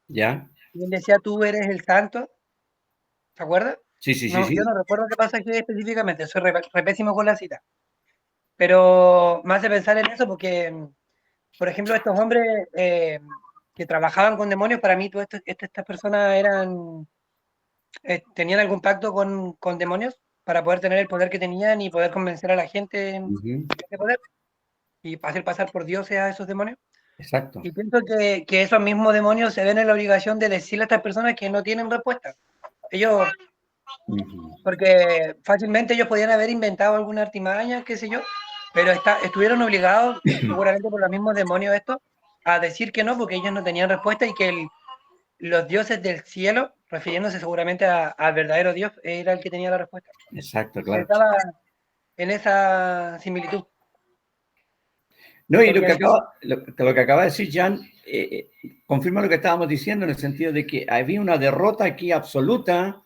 ¿Ya? Y él decía, tú eres el santo, ¿te acuerdas? Sí, sí, sí, No, sí. yo no recuerdo qué pasaje específicamente, soy re pésimo con la cita. Pero me hace pensar en eso porque, por ejemplo, estos hombres que trabajaban con demonios, para mí todas estas personas tenían algún pacto con demonios para poder tener el poder que tenían y poder convencer a la gente Ujú, de ese poder y hacer pasar por dioses a esos demonios. exacto. Y pienso que esos mismos demonios se ven en la obligación de decirle a estas personas que no tienen respuesta. Ellos, Ujú. porque fácilmente ellos podían haber inventado alguna artimaña, qué sé yo, pero estuvieron obligados, seguramente por los mismos demonios estos, a decir que no, porque ellos no tenían respuesta y que los dioses del cielo, refiriéndose seguramente al verdadero Dios, era el que tenía la respuesta. Exacto, claro. Pensaba en esa similitud. No, y Porque lo que acaba de decir Jan confirma lo que estábamos diciendo en el sentido de que había una derrota aquí absoluta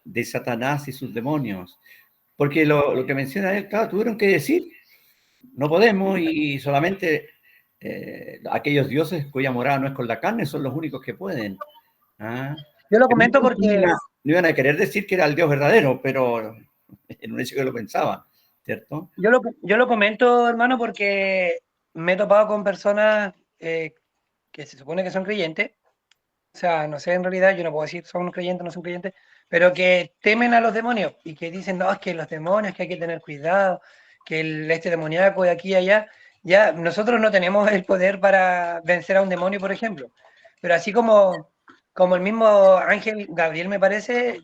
de Satanás y sus demonios. Porque lo que menciona él, claro, tuvieron que decir, no podemos y solamente aquellos dioses cuya morada no es con la carne son los únicos que pueden. ¿Ah? yo lo comento porque No iban a querer decir que era el Dios verdadero, pero en un hecho que lo pensaban, ¿cierto? yo lo comento, hermano, porque me he topado con personas que se supone que son creyentes. O sea, no sé, en realidad yo no puedo decir son creyentes o no son creyentes, pero que temen a los demonios y que dicen, no, es que los demonios, que hay que tener cuidado, que este demoníaco de aquí y allá. Ya, nosotros no tenemos el poder para vencer a un demonio, por ejemplo. Pero así como el mismo ángel Gabriel, me parece,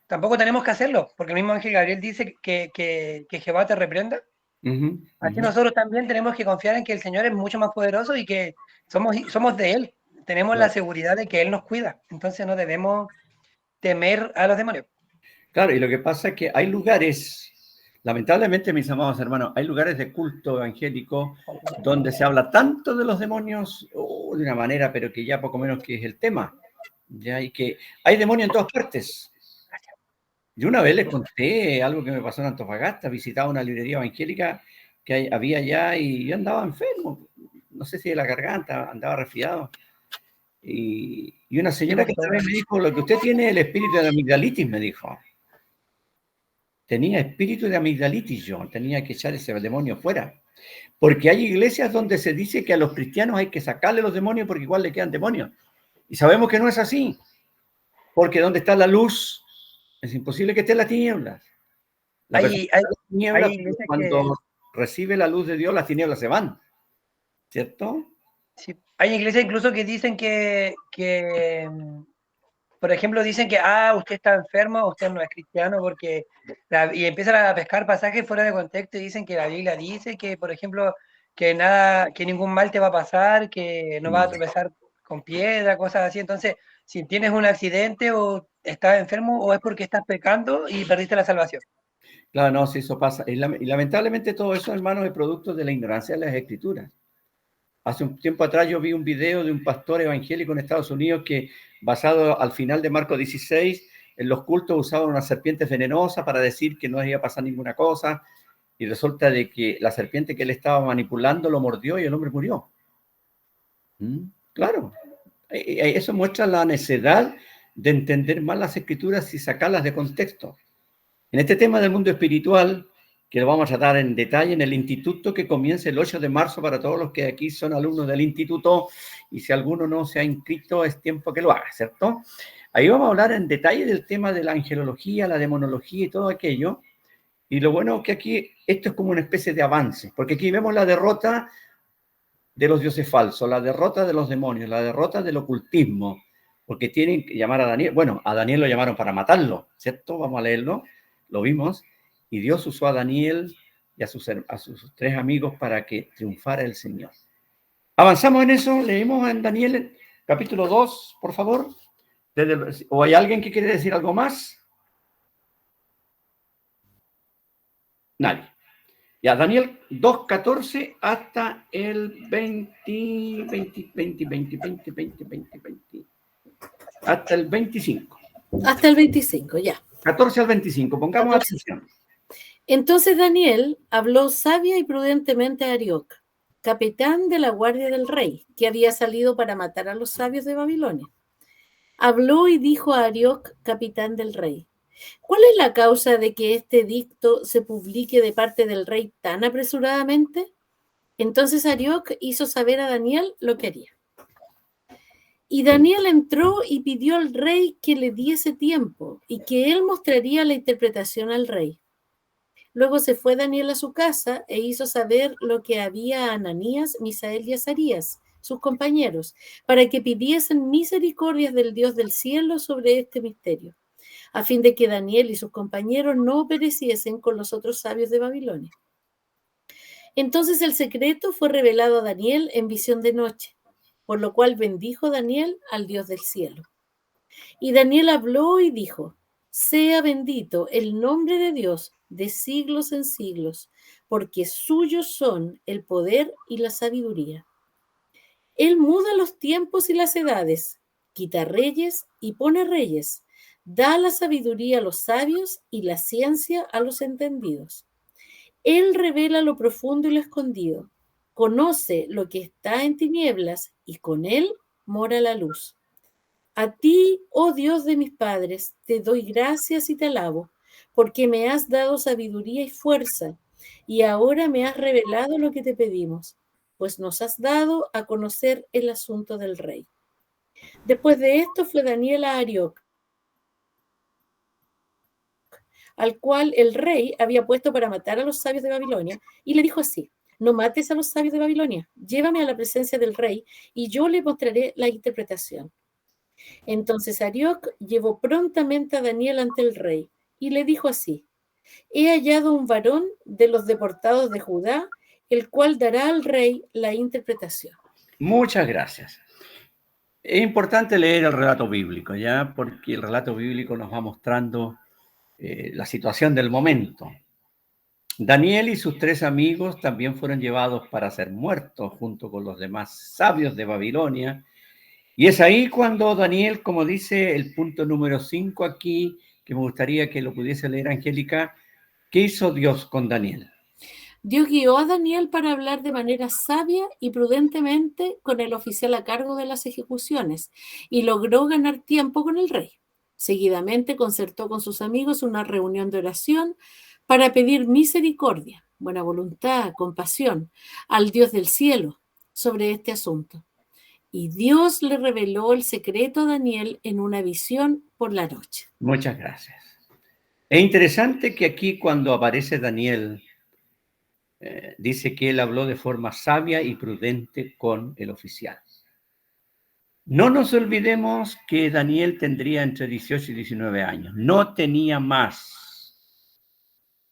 tampoco tenemos que hacerlo, porque el mismo ángel Gabriel dice que Jehová te reprenda. Uh-huh, Así uh-huh. nosotros también tenemos que confiar en que el Señor es mucho más poderoso y que somos de Él. Tenemos la seguridad de que Él nos cuida. Entonces no debemos temer a los demonios. Claro, y lo que pasa es que hay lugares, lamentablemente, mis amados hermanos, hay lugares de culto evangélico donde se habla tanto de los demonios de una manera, pero que ya poco menos que es el tema. Ya, y que hay demonios en todas partes. Yo una vez les conté algo que me pasó en Antofagasta, visitaba una librería evangélica que había allá y yo andaba enfermo, no sé si de la garganta, andaba resfriado. Y una señora que también me dijo, lo que usted tiene es el espíritu de la amigdalitis, me dijo. Tenía espíritu de amigdalitis yo, tenía que echar ese demonio fuera. Porque hay iglesias donde se dice que a los cristianos hay que sacarle los demonios porque igual le quedan demonios. Y sabemos que no es así. Porque donde está la luz, es imposible que esté las tinieblas. Cuando recibe la luz de Dios, las tinieblas se van. ¿Cierto? Sí. Hay iglesias incluso que dicen por ejemplo, dicen que, usted está enfermo, usted no es cristiano, porque y empiezan a pescar pasajes fuera de contexto y dicen que la Biblia dice que, por ejemplo, que ningún mal te va a pasar, que no vas a tropezar con piedra, cosas así. Entonces, si tienes un accidente o estás enfermo, o es porque estás pecando y perdiste la salvación. Claro, no, si eso pasa. Y lamentablemente todo eso, hermanos, es producto de la ignorancia de las Escrituras. Hace un tiempo atrás yo vi un video de un pastor evangélico en Estados Unidos que, basado al final de Marcos 16, en los cultos usaban una serpiente venenosa para decir que no iba a pasar ninguna cosa, y resulta de que la serpiente que él estaba manipulando lo mordió y el hombre murió. Claro, eso muestra la necedad de entender mal las Escrituras y sacarlas de contexto. En este tema del mundo espiritual, que lo vamos a tratar en detalle en el instituto que comienza el 8 de marzo para todos los que aquí son alumnos del instituto, y si alguno no se ha inscrito es tiempo que lo haga, ¿cierto? Ahí vamos a hablar en detalle del tema de la angelología, la demonología y todo aquello, y lo bueno es que aquí esto es como una especie de avance, porque aquí vemos la derrota de los dioses falsos, la derrota de los demonios, la derrota del ocultismo, porque tienen que llamar a Daniel, bueno, a Daniel lo llamaron para matarlo, ¿cierto? Vamos a leerlo, lo vimos. Y Dios usó a Daniel y a sus 3 amigos para que triunfara el Señor. Avanzamos en eso, leemos en Daniel capítulo 2, por favor. ¿O hay alguien que quiere decir algo más? Nadie. Ya, Daniel 2:14 hasta el 20, hasta el 25. Hasta el 25, ya. 14 al 25, pongamos 14. atención. Entonces Daniel habló sabia y prudentemente a Arioc, capitán de la guardia del rey, que había salido para matar a los sabios de Babilonia. Habló y dijo a Arioc, capitán del rey: ¿cuál es la causa de que este edicto se publique de parte del rey tan apresuradamente? Entonces Arioc hizo saber a Daniel lo que haría. Y Daniel entró y pidió al rey que le diese tiempo y que él mostraría la interpretación al rey. Luego se fue Daniel a su casa e hizo saber lo que había a Ananías, Misael y Azarías, sus compañeros, para que pidiesen misericordias del Dios del cielo sobre este misterio, a fin de que Daniel y sus compañeros no pereciesen con los otros sabios de Babilonia. Entonces el secreto fue revelado a Daniel en visión de noche, por lo cual bendijo Daniel al Dios del cielo. Y Daniel habló y dijo: sea bendito el nombre de Dios de siglos en siglos, porque suyos son el poder y la sabiduría. Él muda los tiempos y las edades, quita reyes y pone reyes, da la sabiduría a los sabios y la ciencia a los entendidos. Él revela lo profundo y lo escondido, conoce lo que está en tinieblas y con él mora la luz. A ti, oh Dios de mis padres, te doy gracias y te alabo, porque me has dado sabiduría y fuerza, y ahora me has revelado lo que te pedimos, pues nos has dado a conocer el asunto del rey. Después de esto fue Daniel a Arioc, al cual el rey había puesto para matar a los sabios de Babilonia, y le dijo así: no mates a los sabios de Babilonia, llévame a la presencia del rey, y yo le mostraré la interpretación. Entonces Arioc llevó prontamente a Daniel ante el rey, y le dijo así: he hallado un varón de los deportados de Judá, el cual dará al rey la interpretación. Muchas gracias. Es importante leer el relato bíblico, ¿ya? Porque el relato bíblico nos va mostrando la situación del momento. Daniel y sus 3 amigos también fueron llevados para ser muertos junto con los demás sabios de Babilonia. Y es ahí cuando Daniel, como dice el punto número 5 aquí, que me gustaría que lo pudiese leer Angélica, ¿qué hizo Dios con Daniel? Dios guió a Daniel para hablar de manera sabia y prudentemente con el oficial a cargo de las ejecuciones, y logró ganar tiempo con el rey. Seguidamente concertó con sus amigos una reunión de oración para pedir misericordia, buena voluntad, compasión al Dios del cielo sobre este asunto. Y Dios le reveló el secreto a Daniel en una visión por la noche. Muchas gracias. Es interesante que aquí cuando aparece Daniel, dice que él habló de forma sabia y prudente con el oficial. No nos olvidemos que Daniel tendría entre 18 y 19 años, no tenía más.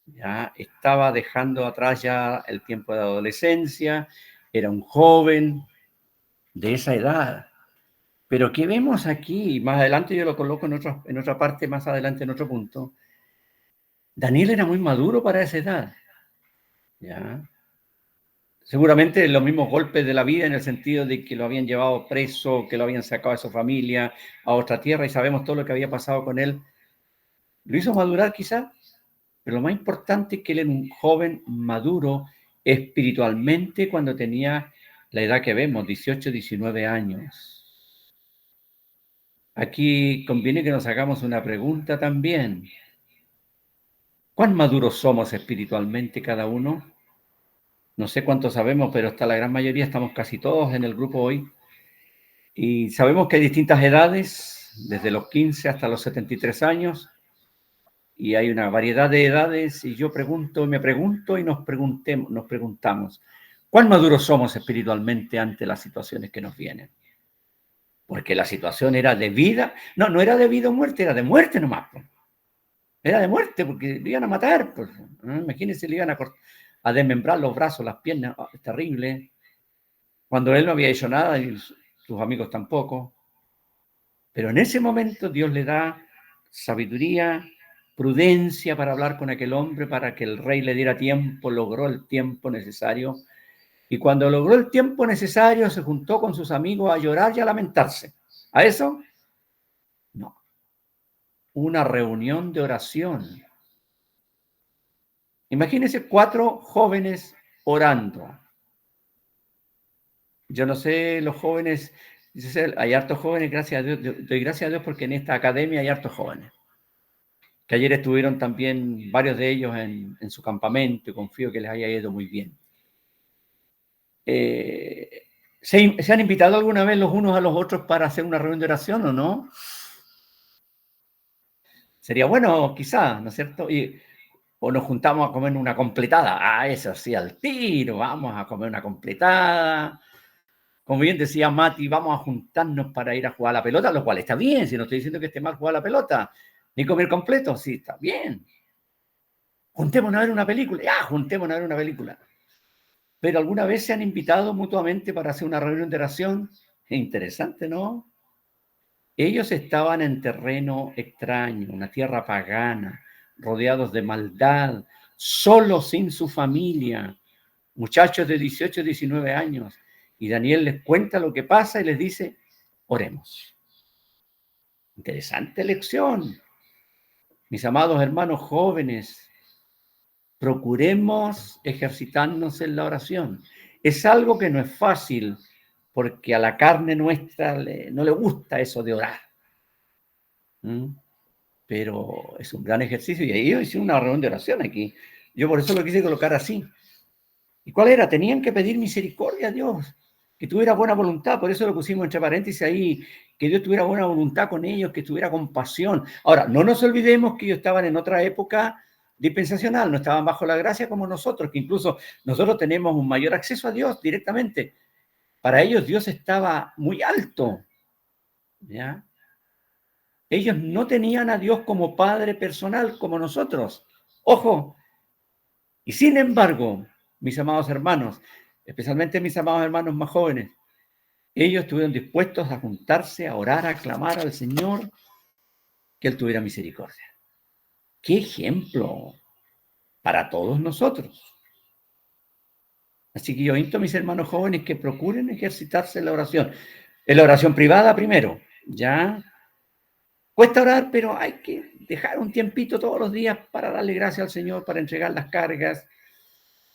Ya estaba dejando atrás ya el tiempo de adolescencia, era un joven de esa edad. Pero ¿qué vemos aquí? Más adelante yo lo coloco en otra parte, más adelante en otro punto. Daniel era muy maduro para esa edad. ¿Ya? Seguramente los mismos golpes de la vida en el sentido de que lo habían llevado preso, que lo habían sacado de su familia a otra tierra y sabemos todo lo que había pasado con él. Lo hizo madurar quizá, pero lo más importante es que él era un joven maduro espiritualmente cuando tenía la edad que vemos, 18, 19 años. Aquí conviene que nos hagamos una pregunta también. ¿Cuán maduros somos espiritualmente cada uno? No sé cuánto sabemos, pero hasta la gran mayoría estamos casi todos en el grupo hoy. Y sabemos que hay distintas edades, desde los 15 hasta los 73 años, y hay una variedad de edades, y yo me pregunto y nos preguntamos, ¿cuán maduros somos espiritualmente ante las situaciones que nos vienen? Porque la situación era de vida, no era de vida o muerte, era de muerte nomás. Era de muerte, porque le iban a matar. Pues, ¿no? Imagínense, le iban a desmembrar los brazos, las piernas, es terrible. Cuando él no había hecho nada y sus amigos tampoco. Pero en ese momento Dios le da sabiduría prudencia para hablar con aquel hombre, para que el rey le diera tiempo, logró el tiempo necesario. Y cuando logró el tiempo necesario, se juntó con sus amigos a llorar y a lamentarse. ¿A eso? No. Una reunión de oración. Imagínense 4 jóvenes orando. Yo no sé, los jóvenes, hay hartos jóvenes, gracias a Dios, doy gracias a Dios porque en esta academia hay hartos jóvenes. Que ayer estuvieron también varios de ellos en su campamento y confío que les haya ido muy bien. ¿Se han invitado alguna vez los unos a los otros para hacer una reunión de oración o no? Sería bueno, quizá, ¿no es cierto? O nos juntamos a comer una completada. Ah, eso sí, al tiro, vamos a comer una completada. Como bien decía Mati, vamos a juntarnos para ir a jugar a la pelota, lo cual está bien, si no estoy diciendo que esté mal jugar a la pelota, ni comer completo, sí, está bien. Juntémonos a ver una película, juntémonos a ver una película. Pero ¿alguna vez se han invitado mutuamente para hacer una reunión de oración? Es interesante, ¿no? Ellos estaban en terreno extraño, una tierra pagana, rodeados de maldad, solos sin su familia, muchachos de 18, 19 años. Y Daniel les cuenta lo que pasa y les dice, oremos. Interesante lección. Mis amados hermanos jóvenes, procuremos ejercitarnos en la oración. Es algo que no es fácil, porque a la carne nuestra no le gusta eso de orar. Pero es un gran ejercicio. Y ahí yo hice una reunión de oración aquí. Yo por eso lo quise colocar así. ¿Y cuál era? Tenían que pedir misericordia a Dios, que tuviera buena voluntad. Por eso lo pusimos entre paréntesis ahí, que Dios tuviera buena voluntad con ellos, que tuviera compasión. Ahora, no nos olvidemos que ellos estaban en otra época dispensacional, no estaban bajo la gracia como nosotros, que incluso nosotros tenemos un mayor acceso a Dios directamente. Para ellos Dios estaba muy alto, ¿ya? Ellos no tenían a Dios como Padre personal como nosotros. Ojo. Y sin embargo, mis amados hermanos, especialmente mis amados hermanos más jóvenes, ellos estuvieron dispuestos a juntarse, a orar, a clamar al Señor que Él tuviera misericordia. ¡Qué ejemplo para todos nosotros! Así que yo invito a mis hermanos jóvenes que procuren ejercitarse en la oración privada primero, ¿ya? Cuesta orar, pero hay que dejar un tiempito todos los días para darle gracias al Señor, para entregar las cargas.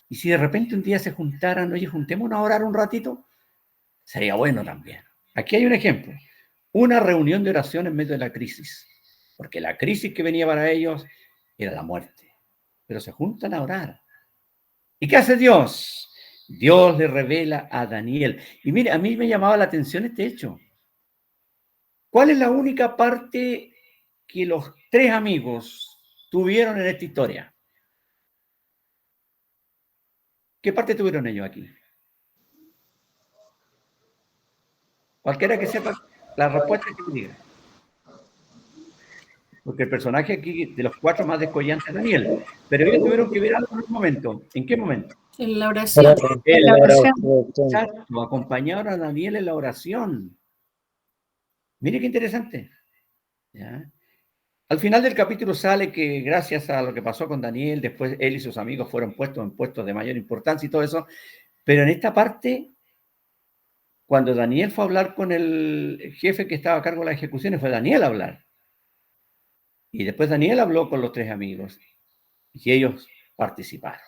Y si de repente un día se juntaran, oye, juntémonos a orar un ratito, sería bueno también. Aquí hay un ejemplo. Una reunión de oración en medio de la crisis. Porque la crisis que venía para ellos era la muerte. Pero se juntan a orar. ¿Y qué hace Dios? Dios le revela a Daniel. Y mire, a mí me llamaba la atención este hecho. ¿Cuál es la única parte que los 3 amigos tuvieron en esta historia? ¿Qué parte tuvieron ellos aquí? Cualquiera que sepa la respuesta que me diga. Porque el personaje aquí de los 4 más descollante es Daniel. Pero ellos tuvieron que ver algo en un momento. ¿En qué momento? En la oración. En la oración. Exacto, acompañaron a Daniel en la oración. Mire qué interesante. ¿Ya? Al final del capítulo sale que gracias a lo que pasó con Daniel, después él y sus amigos fueron puestos en puestos de mayor importancia y todo eso. Pero en esta parte, cuando Daniel fue a hablar con el jefe que estaba a cargo de las ejecuciones, fue Daniel a hablar. Y después Daniel habló con los 3 amigos. Y ellos participaron,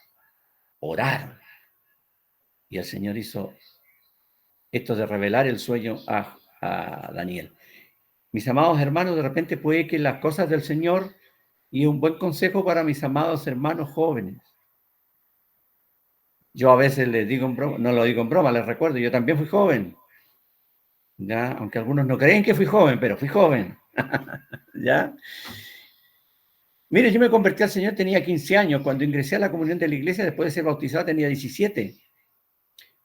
oraron. Y el Señor hizo esto de revelar el sueño a Daniel. Mis amados hermanos, de repente puede que las cosas del Señor, y un buen consejo para mis amados hermanos jóvenes. Yo a veces les digo en broma, no lo digo en broma, les recuerdo, yo también fui joven. ¿Ya? Aunque algunos no creen que fui joven, pero fui joven. ¿Ya? Mire, yo me convertí al Señor, tenía 15 años. Cuando ingresé a la comunión de la iglesia, después de ser bautizado, tenía 17.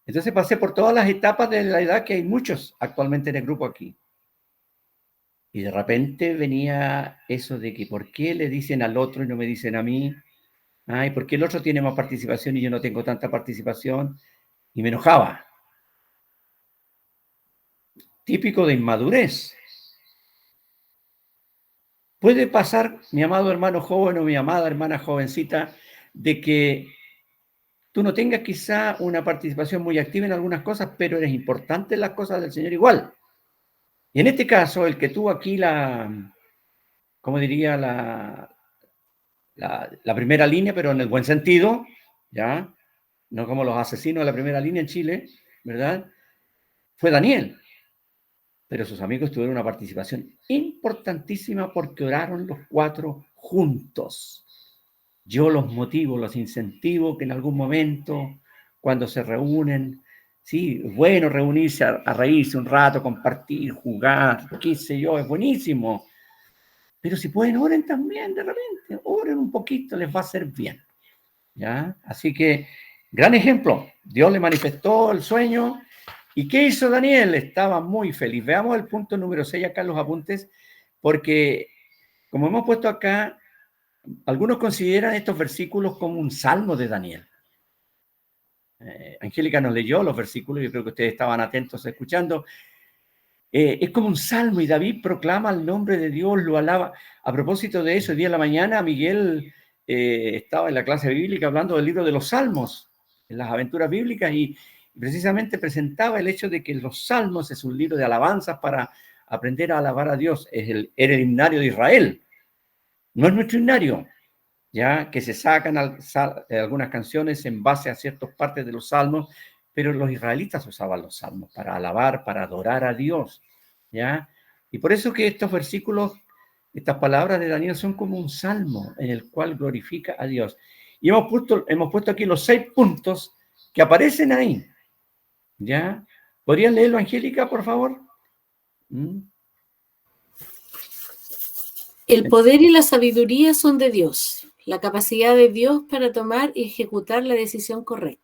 Entonces pasé por todas las etapas de la edad que hay muchos actualmente en el grupo aquí. Y de repente venía eso de que ¿por qué le dicen al otro y no me dicen a mí? Ay, ¿por qué el otro tiene más participación y yo no tengo tanta participación? Y me enojaba. Típico de inmadurez. Puede pasar, mi amado hermano joven o mi amada hermana jovencita, de que tú no tengas quizá una participación muy activa en algunas cosas, pero eres importante en las cosas del Señor igual. Y en este caso, el que tuvo aquí ¿cómo diría? La primera línea, pero en el buen sentido, ¿ya? No como los asesinos de la primera línea en Chile, ¿verdad? Fue Daniel. Pero sus amigos tuvieron una participación importantísima porque oraron los 4 juntos. Yo los motivo, los incentivo que en algún momento, cuando se reúnen, sí, es bueno reunirse a reírse un rato, compartir, jugar, qué sé yo, es buenísimo. Pero si pueden, oren también de repente, oren un poquito, les va a hacer bien. ¿Ya? Así que, gran ejemplo, Dios le manifestó el sueño. ¿Y qué hizo Daniel? Estaba muy feliz. Veamos el punto número 6 acá en los apuntes, porque como hemos puesto acá, algunos consideran estos versículos como un salmo de Daniel. Angélica nos leyó los versículos, yo creo que ustedes estaban atentos escuchando. Es como un salmo y David proclama el nombre de Dios, lo alaba. A propósito de eso, el día de la mañana Miguel estaba en la clase bíblica hablando del libro de los salmos, en las aventuras bíblicas, y precisamente presentaba el hecho de que los salmos es un libro de alabanzas para aprender a alabar a Dios. Era el himnario de Israel, no es nuestro himnario, ya que se sacan algunas canciones en base a ciertas partes de los salmos, pero los israelitas usaban los salmos para alabar, para adorar a Dios, ¿ya? Y por eso que estos versículos, estas palabras de Daniel son como un salmo en el cual glorifica a Dios. Y hemos puesto aquí los 6 puntos que aparecen ahí, ¿ya? ¿Podrían leerlo, Angélica, por favor? El poder y la sabiduría son de Dios, la capacidad de Dios para tomar y ejecutar la decisión correcta.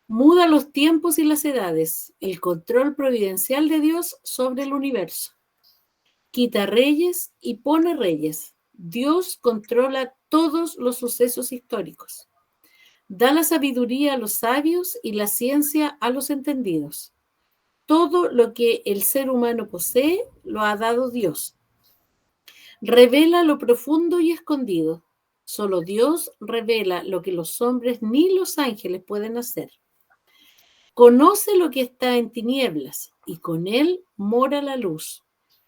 Muda los tiempos y las edades, el control providencial de Dios sobre el universo. Quita reyes y pone reyes. Dios controla todos los sucesos históricos. Da la sabiduría a los sabios y la ciencia a los entendidos. Todo lo que el ser humano posee lo ha dado Dios. Revela lo profundo y escondido. Solo Dios revela lo que los hombres ni los ángeles pueden hacer. Conoce lo que está en tinieblas y con él mora la luz.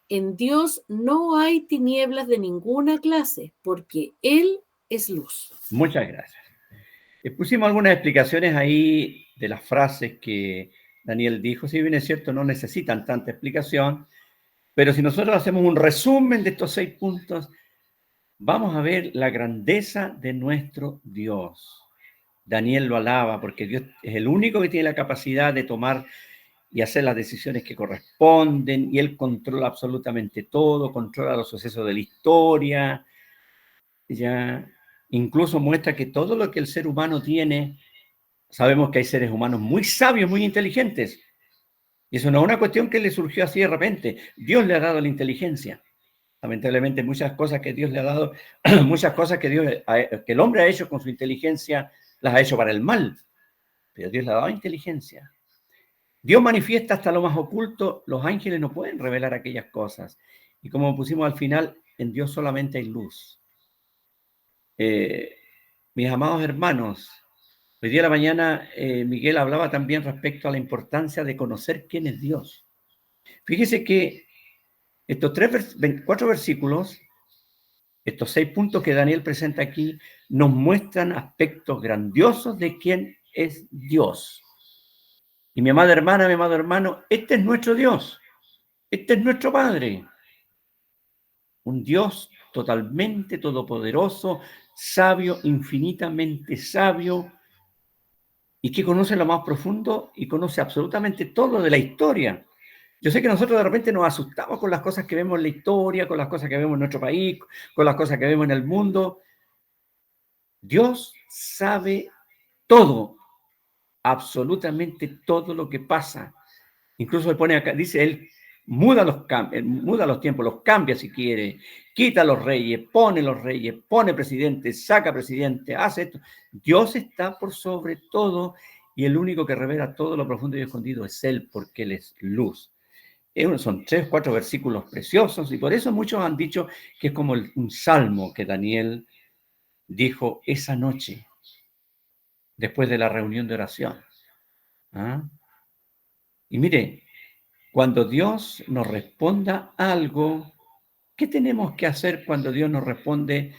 En Dios no hay tinieblas de ninguna clase porque Él es luz. Muchas gracias. Pusimos algunas explicaciones ahí de las frases que Daniel dijo. Si bien es cierto, no necesitan tanta explicación, pero si nosotros hacemos un resumen de estos 6 puntos, vamos a ver la grandeza de nuestro Dios. Daniel lo alaba porque Dios es el único que tiene la capacidad de tomar y hacer las decisiones que corresponden, y Él controla absolutamente todo, controla los sucesos de la historia, ya incluso muestra que todo lo que el ser humano tiene, sabemos que hay seres humanos muy sabios, muy inteligentes, y eso no es una cuestión que le surgió así de repente. Dios le ha dado la inteligencia. Lamentablemente muchas cosas que Dios le ha dado, muchas cosas que el hombre ha hecho con su inteligencia, las ha hecho para el mal, pero Dios le ha dado inteligencia. Dios manifiesta hasta lo más oculto, los ángeles no pueden revelar aquellas cosas. Y como pusimos al final, en Dios solamente hay luz. Mis amados hermanos, hoy día de la mañana Miguel hablaba también respecto a la importancia de conocer quién es Dios. Fíjese que estos 4 versículos, estos 6 puntos que Daniel presenta aquí, nos muestran aspectos grandiosos de quién es Dios. Y mi amada hermana, mi amado hermano, este es nuestro Dios, este es nuestro Padre. Un Dios totalmente todopoderoso, sabio, infinitamente sabio, y que conoce lo más profundo y conoce absolutamente todo de la historia. Yo sé que nosotros de repente nos asustamos con las cosas que vemos en la historia, con las cosas que vemos en nuestro país, con las cosas que vemos en el mundo. Dios sabe todo, absolutamente todo lo que pasa. Incluso le pone acá, dice él, muda los tiempos, los cambia si quiere, quita los reyes, pone presidente, saca presidente, hace esto. Dios está por sobre todo y el único que revela todo lo profundo y escondido es Él, porque Él es luz. Son 3 o 4 versículos preciosos y por eso muchos han dicho que es como un salmo que Daniel dijo esa noche, después de la reunión de oración. ¿Ah? Y mire, cuando Dios nos responda algo, ¿qué tenemos que hacer cuando Dios nos responde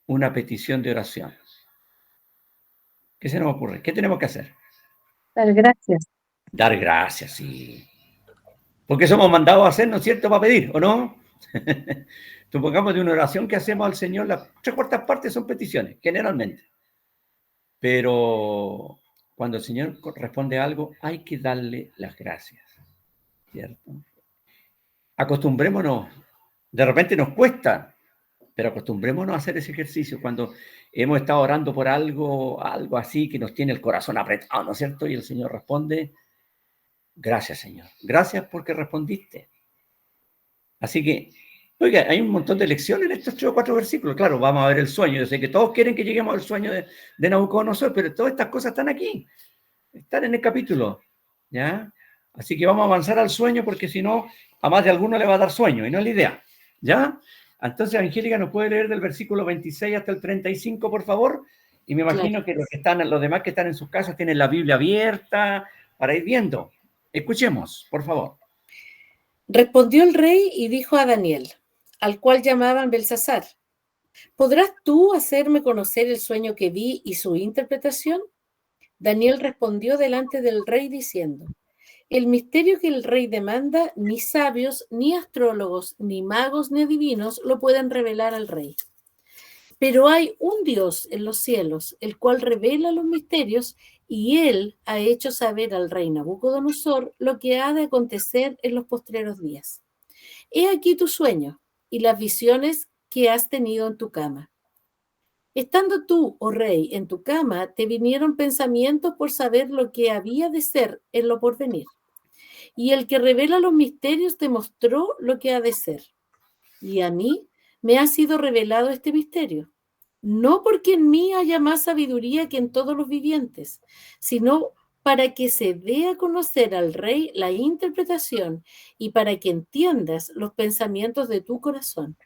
una petición de oración? ¿Qué se nos ocurre? ¿Qué tenemos que hacer? Dar gracias. Dar gracias, sí. Porque somos mandados a hacer, ¿no es cierto?, para pedir, ¿o no? Supongamos de una oración que hacemos al Señor, las 3/4 partes son peticiones, generalmente. Pero cuando el Señor responde algo, hay que darle las gracias, ¿cierto? Acostumbrémonos, de repente nos cuesta, pero acostumbrémonos a hacer ese ejercicio cuando hemos estado orando por algo así que nos tiene el corazón apretado, ¿no es cierto? Y el Señor responde, gracias, Señor. Gracias porque respondiste. Así que, oiga, hay un montón de lecciones en estos 3 o 4 versículos. Claro, vamos a ver el sueño. Yo sé que todos quieren que lleguemos al sueño de Nabucodonosor, pero todas estas cosas están aquí. Están en el capítulo, ¿ya? Así que vamos a avanzar al sueño porque si no, a más de alguno le va a dar sueño y no es la idea, ¿ya? Entonces, Angélica, ¿nos puede leer del versículo 26 hasta el 35, por favor? Y me imagino que los demás que están en sus casas tienen la Biblia abierta para ir viendo. Escuchemos, por favor. Respondió el rey y dijo a Daniel, al cual llamaban Belsasar, ¿podrás tú hacerme conocer el sueño que vi y su interpretación? Daniel respondió delante del rey diciendo, el misterio que el rey demanda, ni sabios, ni astrólogos, ni magos, ni adivinos lo pueden revelar al rey. Pero hay un Dios en los cielos, el cual revela los misterios, y él ha hecho saber al rey Nabucodonosor lo que ha de acontecer en los postreros días. He aquí tu sueño y las visiones que has tenido en tu cama. Estando tú, oh rey, en tu cama, te vinieron pensamientos por saber lo que había de ser en lo porvenir. Y el que revela los misterios te mostró lo que ha de ser. Y a mí me ha sido revelado este misterio. No porque en mí haya más sabiduría que en todos los vivientes, sino para que se dé a conocer al rey la interpretación y para que entiendas los pensamientos de tu corazón.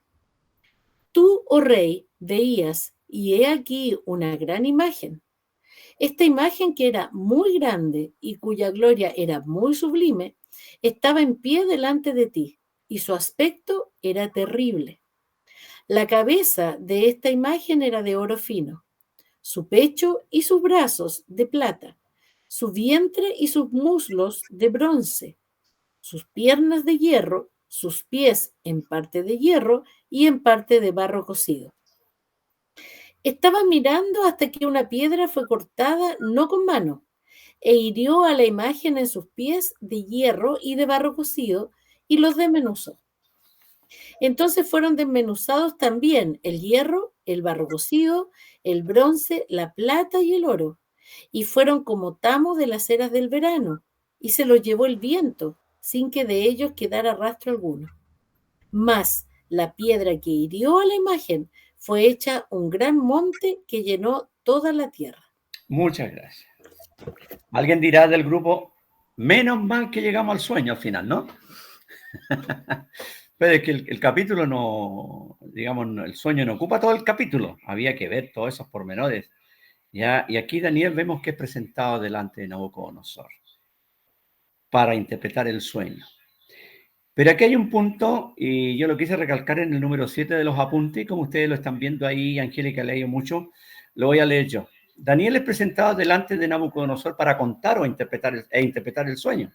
Tú, oh rey, veías, y he aquí una gran imagen. Esta imagen, que era muy grande y cuya gloria era muy sublime, estaba en pie delante de ti, y su aspecto era terrible. La cabeza de esta imagen era de oro fino, su pecho y sus brazos de plata, su vientre y sus muslos de bronce, sus piernas de hierro, sus pies en parte de hierro y en parte de barro cocido. Estaba mirando hasta que una piedra fue cortada no con mano e hirió a la imagen en sus pies de hierro y de barro cocido y los desmenuzó. Entonces fueron desmenuzados también el hierro, el barro cocido, el bronce, la plata y el oro, y fueron como tamo de las eras del verano, y se los llevó el viento, sin que de ellos quedara rastro alguno. Mas la piedra que hirió a la imagen fue hecha un gran monte que llenó toda la tierra. Muchas gracias. Alguien dirá del grupo, menos mal que llegamos al sueño al final, ¿no? Pero es que el capítulo no, digamos, el sueño no ocupa todo el capítulo. Había que ver todos esos pormenores. ¿Ya? Y aquí Daniel vemos que es presentado delante de Nabucodonosor para interpretar el sueño. Pero aquí hay un punto, y yo lo quise recalcar en el número 7 de los apuntes, como ustedes lo están viendo ahí, Angélica ha leído mucho, lo voy a leer yo. Daniel es presentado delante de Nabucodonosor para contar o interpretar el sueño.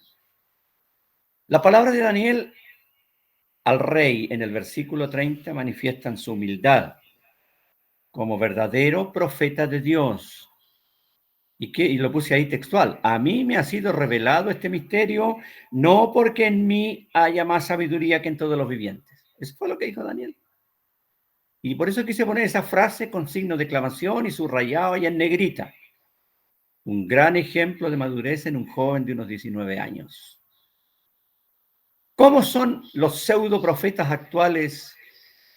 Las palabras de Daniel al rey en el versículo 30 manifiestan su humildad como verdadero profeta de Dios. Y lo puse ahí textual. A mí me ha sido revelado este misterio, no porque en mí haya más sabiduría que en todos los vivientes. Eso fue lo que dijo Daniel. Y por eso quise poner esa frase con signo de exclamación y subrayado y en negrita. Un gran ejemplo de madurez en un joven de unos 19 años. ¿Cómo son los pseudo profetas actuales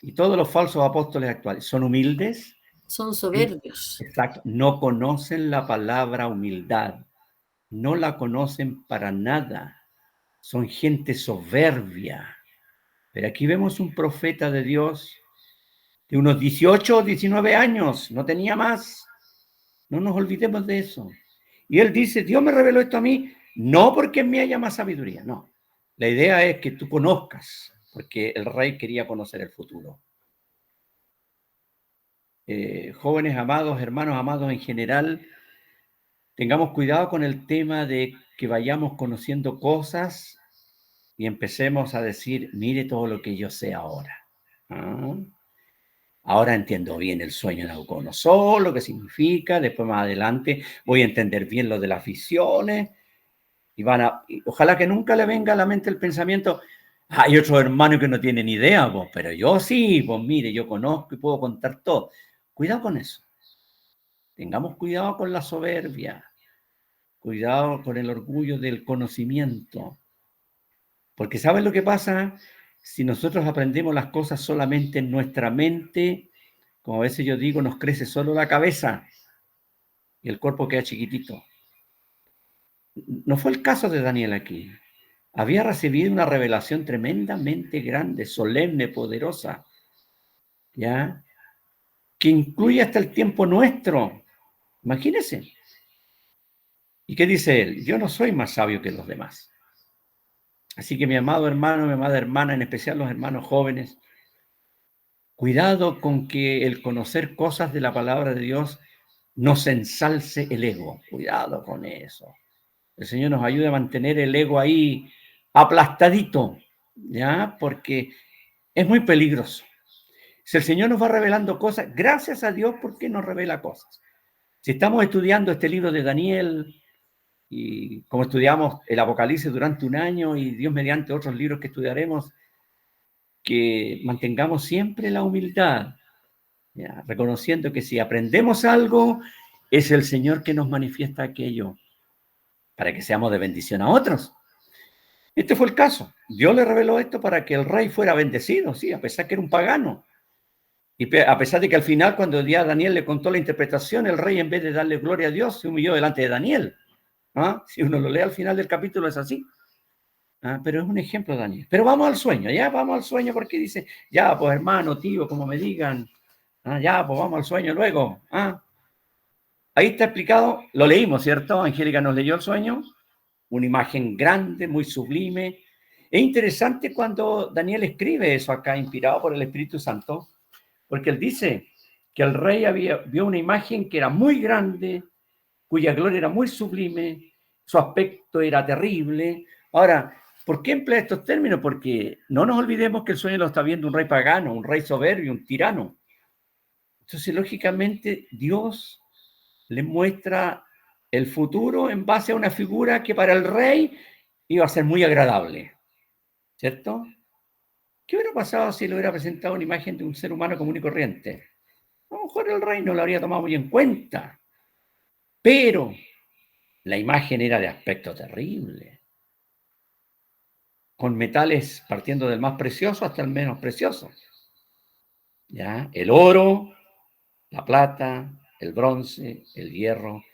y todos los falsos apóstoles actuales? ¿Son humildes? Son soberbios. Exacto. No conocen la palabra humildad. No la conocen para nada. son gente soberbia. Pero aquí vemos un profeta de Dios de unos 18 o 19 años, no tenía más. No nos olvidemos de eso. Y él dice, Dios me reveló esto a mí, no porque en mí haya más sabiduría, no. La idea es que tú conozcas, porque el rey quería conocer el futuro. Jóvenes amados, hermanos amados en general, tengamos cuidado con el tema de que vayamos conociendo cosas y empecemos a decir, mire todo lo que yo sé ahora. ¿Ah? Ahora entiendo bien el sueño de Nabucodonosor, lo que significa, después más adelante voy a entender bien lo de las visiones, y ojalá que nunca le venga a la mente el pensamiento, hay otros hermanos que no tienen idea, pues, pero yo sí, pues mire, yo conozco y puedo contar todo. Cuidado con eso. Tengamos cuidado con la soberbia, cuidado con el orgullo del conocimiento, porque ¿saben lo que pasa? Si nosotros aprendemos las cosas solamente en nuestra mente, como a veces yo digo, nos crece solo la cabeza y el cuerpo queda chiquitito. No fue el caso de Daniel aquí. Había recibido una revelación tremendamente grande, solemne, poderosa, ¿ya? Que incluye hasta el tiempo nuestro. Imagínense. ¿Y qué dice él? Yo no soy más sabio que los demás. Así que mi amado hermano, mi amada hermana, en especial los hermanos jóvenes, cuidado con que el conocer cosas de la palabra de Dios nos ensalce el ego. Cuidado con eso. El Señor nos ayuda a mantener el ego ahí aplastadito, ¿ya? Porque es muy peligroso. Si el Señor nos va revelando cosas, gracias a Dios porque nos revela cosas. Si estamos estudiando este libro de Daniel, y como estudiamos el Apocalipsis durante un año, y Dios mediante otros libros que estudiaremos, que mantengamos siempre la humildad, ¿ya? Reconociendo que si aprendemos algo, es el Señor que nos manifiesta aquello, para que seamos de bendición a otros. Este fue el caso. Dios le reveló esto para que el rey fuera bendecido, sí, a pesar que era un pagano. Y a pesar de que al final, cuando ya Daniel le contó la interpretación, el rey, en vez de darle gloria a Dios, se humilló delante de Daniel. ¿Ah? Si uno lo lee al final del capítulo, es así. ¿Ah? Pero es un ejemplo, Daniel. Pero vamos al sueño, ya vamos al sueño, porque dice, ya, pues hermano, tío, como me digan, ya, pues vamos al sueño luego. Ahí está explicado, lo leímos, ¿cierto? Angélica nos leyó el sueño, una imagen grande, muy sublime. Es interesante cuando Daniel escribe eso acá, inspirado por el Espíritu Santo, porque él dice que el rey vio una imagen que era muy grande, cuya gloria era muy sublime, su aspecto era terrible. Ahora, ¿por qué emplea estos términos? Porque no nos olvidemos que el sueño lo está viendo un rey pagano, un rey soberbio, un tirano. Entonces, lógicamente, Dios le muestra el futuro en base a una figura que para el rey iba a ser muy agradable, ¿cierto? ¿Qué hubiera pasado si le hubiera presentado una imagen de un ser humano común y corriente? A lo mejor el rey no lo habría tomado muy en cuenta, pero la imagen era de aspecto terrible, con metales partiendo del más precioso hasta el menos precioso. ¿Ya? El oro, la plata, el bronce, el hierro,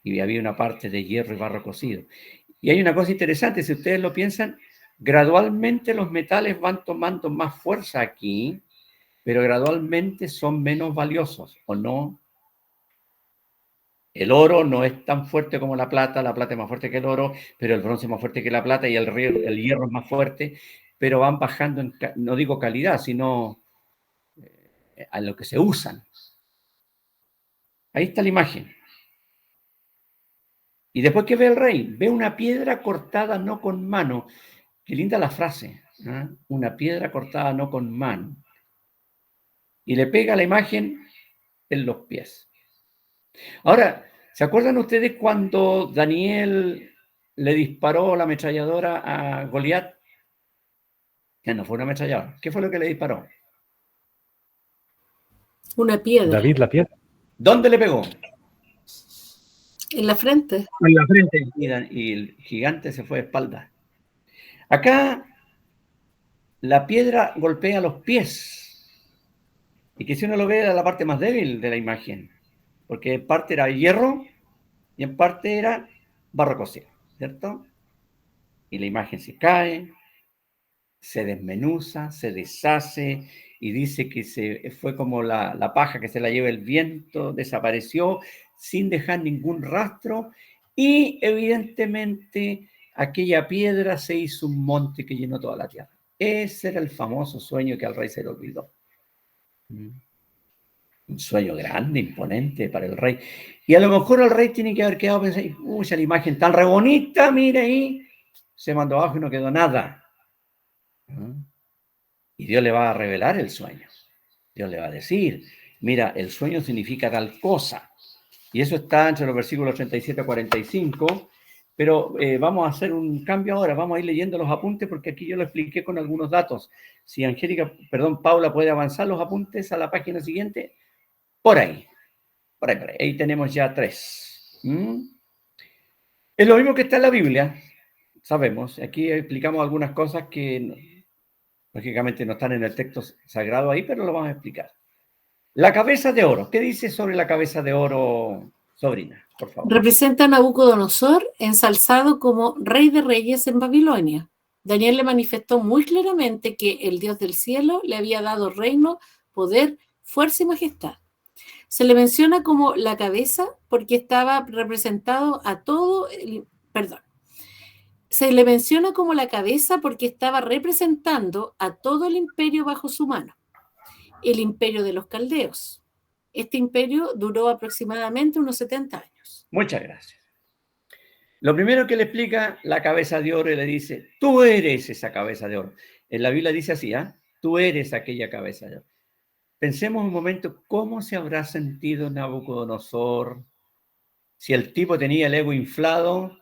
y había una parte de hierro y barro cocido. Y hay una cosa interesante, si ustedes lo piensan, gradualmente los metales van tomando más fuerza aquí, pero gradualmente son menos valiosos, ¿o no? El oro no es tan fuerte como la plata es más fuerte que el oro, pero el bronce es más fuerte que la plata y el hierro es más fuerte, pero van bajando, no digo calidad, sino a lo que se usan. Ahí está la imagen. Y después, ¿qué ve el rey? Ve una piedra cortada no con mano. Qué linda la frase, ¿eh? Una piedra cortada no con mano. Y le pega la imagen en los pies. Ahora, ¿se acuerdan ustedes cuando Daniel le disparó la ametralladora a Goliat? Que no fue una ametralladora. ¿Qué fue lo que le disparó? Una piedra. David, la piedra. ¿Dónde le pegó? En la frente. En la frente. Y el gigante se fue de espalda. Acá la piedra golpea los pies. Y que si uno lo ve era la parte más débil de la imagen. Porque en parte era hierro y en parte era barro cocido, ¿cierto? y la imagen se cae, se desmenuza, se deshace, y dice que fue como la paja que se la lleva el viento, desapareció sin dejar ningún rastro, y evidentemente aquella piedra se hizo un monte que llenó toda la tierra. Ese era el famoso sueño que al rey se le olvidó. Un sueño grande, imponente para el rey. Y a lo mejor el rey tiene que haber quedado pensando, uy, esa imagen tan re bonita, mire ahí, se mandó abajo y no quedó nada. Y Dios le va a revelar el sueño. Dios le va a decir, mira, el sueño significa tal cosa. Y eso está entre los versículos 37 a 45. Pero vamos a hacer un cambio ahora, vamos a ir leyendo los apuntes porque aquí yo lo expliqué con algunos datos. Si Paula puede avanzar los apuntes a la página siguiente, por ahí. Ahí tenemos ya 3. Es lo mismo que está en la Biblia, sabemos. Aquí explicamos algunas cosas que lógicamente no están en el texto sagrado ahí, pero lo vamos a explicar. La cabeza de oro. ¿Qué dice sobre la cabeza de oro, sobrina? Por favor. Representa a Nabucodonosor ensalzado como rey de reyes en Babilonia. Daniel le manifestó muy claramente que el Dios del cielo le había dado reino, poder, fuerza y majestad. Se le menciona como la cabeza porque estaba representado a todo Se le menciona como la cabeza porque estaba representando a todo el imperio bajo su mano, el imperio de los caldeos. Este imperio duró aproximadamente unos 70 años. Muchas gracias. Lo primero que le explica la cabeza de oro y le dice, tú eres esa cabeza de oro. En la Biblia dice así, tú eres aquella cabeza de oro. Pensemos un momento, ¿cómo se habrá sentido Nabucodonosor si el tipo tenía el ego inflado?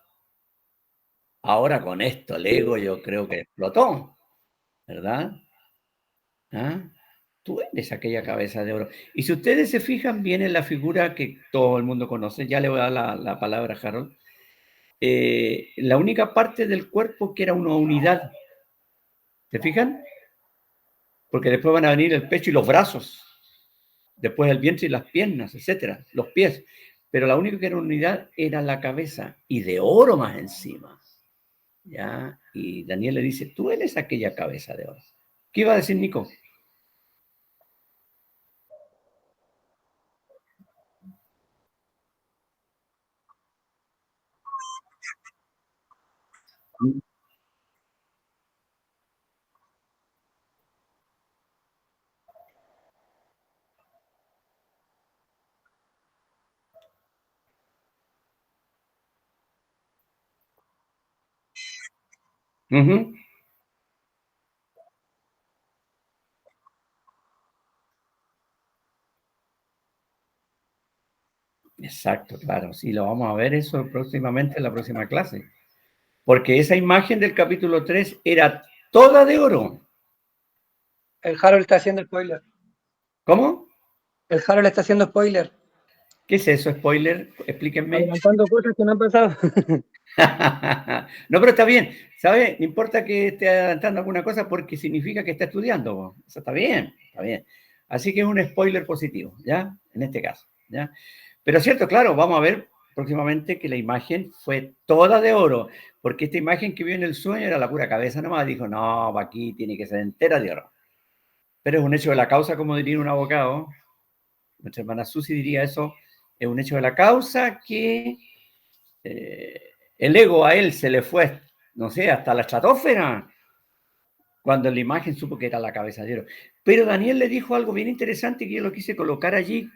Ahora con esto el ego yo creo que explotó, ¿verdad? Tú eres aquella cabeza de oro. Y si ustedes se fijan bien en la figura que todo el mundo conoce, ya le voy a dar la palabra a Harold, la única parte del cuerpo que era una unidad. ¿Se fijan? Porque después van a venir el pecho y los brazos, después el vientre y las piernas, etcétera, los pies. Pero la única que era una unidad era la cabeza, y de oro más encima. ¿Ya? Y Daniel le dice, tú eres aquella cabeza de oro. ¿Qué iba a decir Nico? Uh-huh. Exacto, claro. Sí, lo vamos a ver eso próximamente en la próxima clase. Porque esa imagen del capítulo 3 era toda de oro. El Harold está haciendo spoiler. ¿Cómo? El Harold está haciendo spoiler. ¿Qué es eso, spoiler? Explíquenme. Adelantando cosas que no han pasado. No, pero está bien. ¿Sabe? No importa que esté adelantando alguna cosa porque significa que está estudiando. Eso está bien, está bien. Así que es un spoiler positivo, ¿ya? En este caso, ¿ya? Pero es cierto, claro, vamos a ver próximamente que la imagen fue toda de oro, porque esta imagen que vio en el sueño era la pura cabeza nomás. Dijo, no, aquí tiene que ser entera de oro. Pero es un hecho de la causa, como diría un abogado. Nuestra hermana Susi diría eso. Es un hecho de la causa que el ego a él se le fue, no sé, hasta la estratosfera, cuando la imagen supo que era la cabeza de oro. Pero Daniel le dijo algo bien interesante que yo lo quise colocar allí,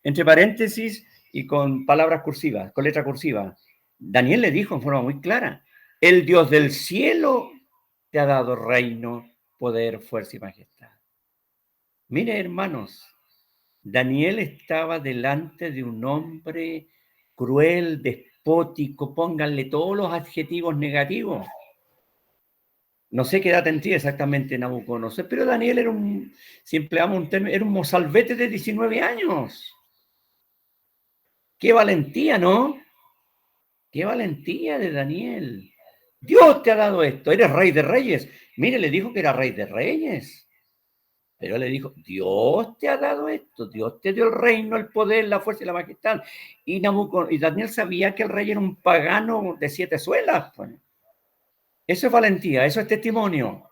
entre paréntesis y con palabras cursivas, con letra cursiva. Daniel le dijo en forma muy clara, el Dios del cielo te ha dado reino, poder, fuerza y majestad. Mire, hermanos, Daniel estaba delante de un hombre cruel, despótico, pónganle todos los adjetivos negativos. No sé qué edad tendría exactamente Nabucodonosor, pero Daniel era si empleamos un término, era un mozalbete de 19 años. ¡Qué valentía!, ¿no? ¡Qué valentía de Daniel! Dios te ha dado esto, eres rey de reyes. Mire, le dijo que era rey de reyes. Pero le dijo, Dios te ha dado esto, Dios te dio el reino, el poder, la fuerza y la majestad. Y Daniel sabía que el rey era un pagano de 7 suelas. Pues. Eso es valentía, eso es testimonio.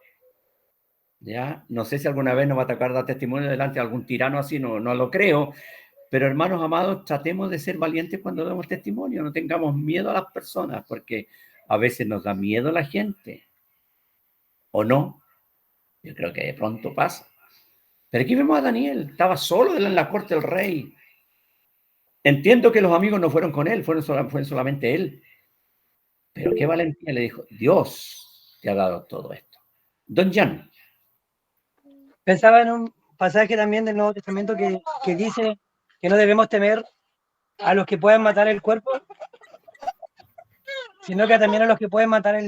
¿Ya? No sé si alguna vez nos va a tocar dar testimonio delante de algún tirano así, no lo creo. Pero hermanos amados, tratemos de ser valientes cuando damos testimonio. No tengamos miedo a las personas, porque a veces nos da miedo la gente. ¿O no? Yo creo que de pronto pasa. Pero aquí vemos a Daniel, estaba solo en la corte del rey. Entiendo que los amigos no fueron con él, fue solamente él. Pero qué valentía, le dijo, Dios te ha dado todo esto. Don Jan. Pensaba en un pasaje también del Nuevo Testamento que dice que no debemos temer a los que pueden matar el cuerpo, sino que también a los que pueden matar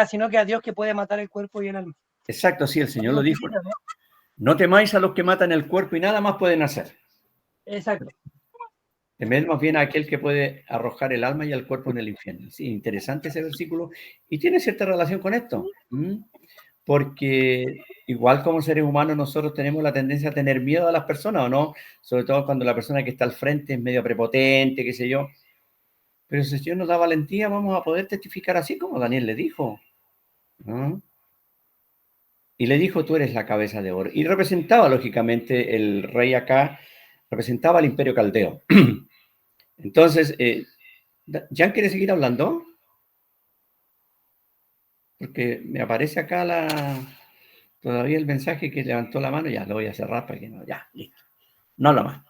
sino que a Dios que puede matar el cuerpo y el alma. Exacto, sí, el Señor lo dijo. No temáis a los que matan el cuerpo y nada más pueden hacer. Exacto. Temed más bien a aquel que puede arrojar el alma y el cuerpo en el infierno. Sí, interesante ese versículo y tiene cierta relación con esto. Porque igual como seres humanos nosotros tenemos la tendencia a tener miedo a las personas, ¿o no? Sobre todo cuando la persona que está al frente es medio prepotente, qué sé yo. Pero si el Señor nos da valentía, vamos a poder testificar así como Daniel le dijo, ¿no? Y le dijo, tú eres la cabeza de oro. Y representaba, lógicamente, el rey acá, representaba al imperio caldeo. Entonces, ¿Jan quiere seguir hablando? Porque me aparece acá todavía el mensaje que levantó la mano. Ya, lo voy a cerrar para que no, ya, listo. No lo más.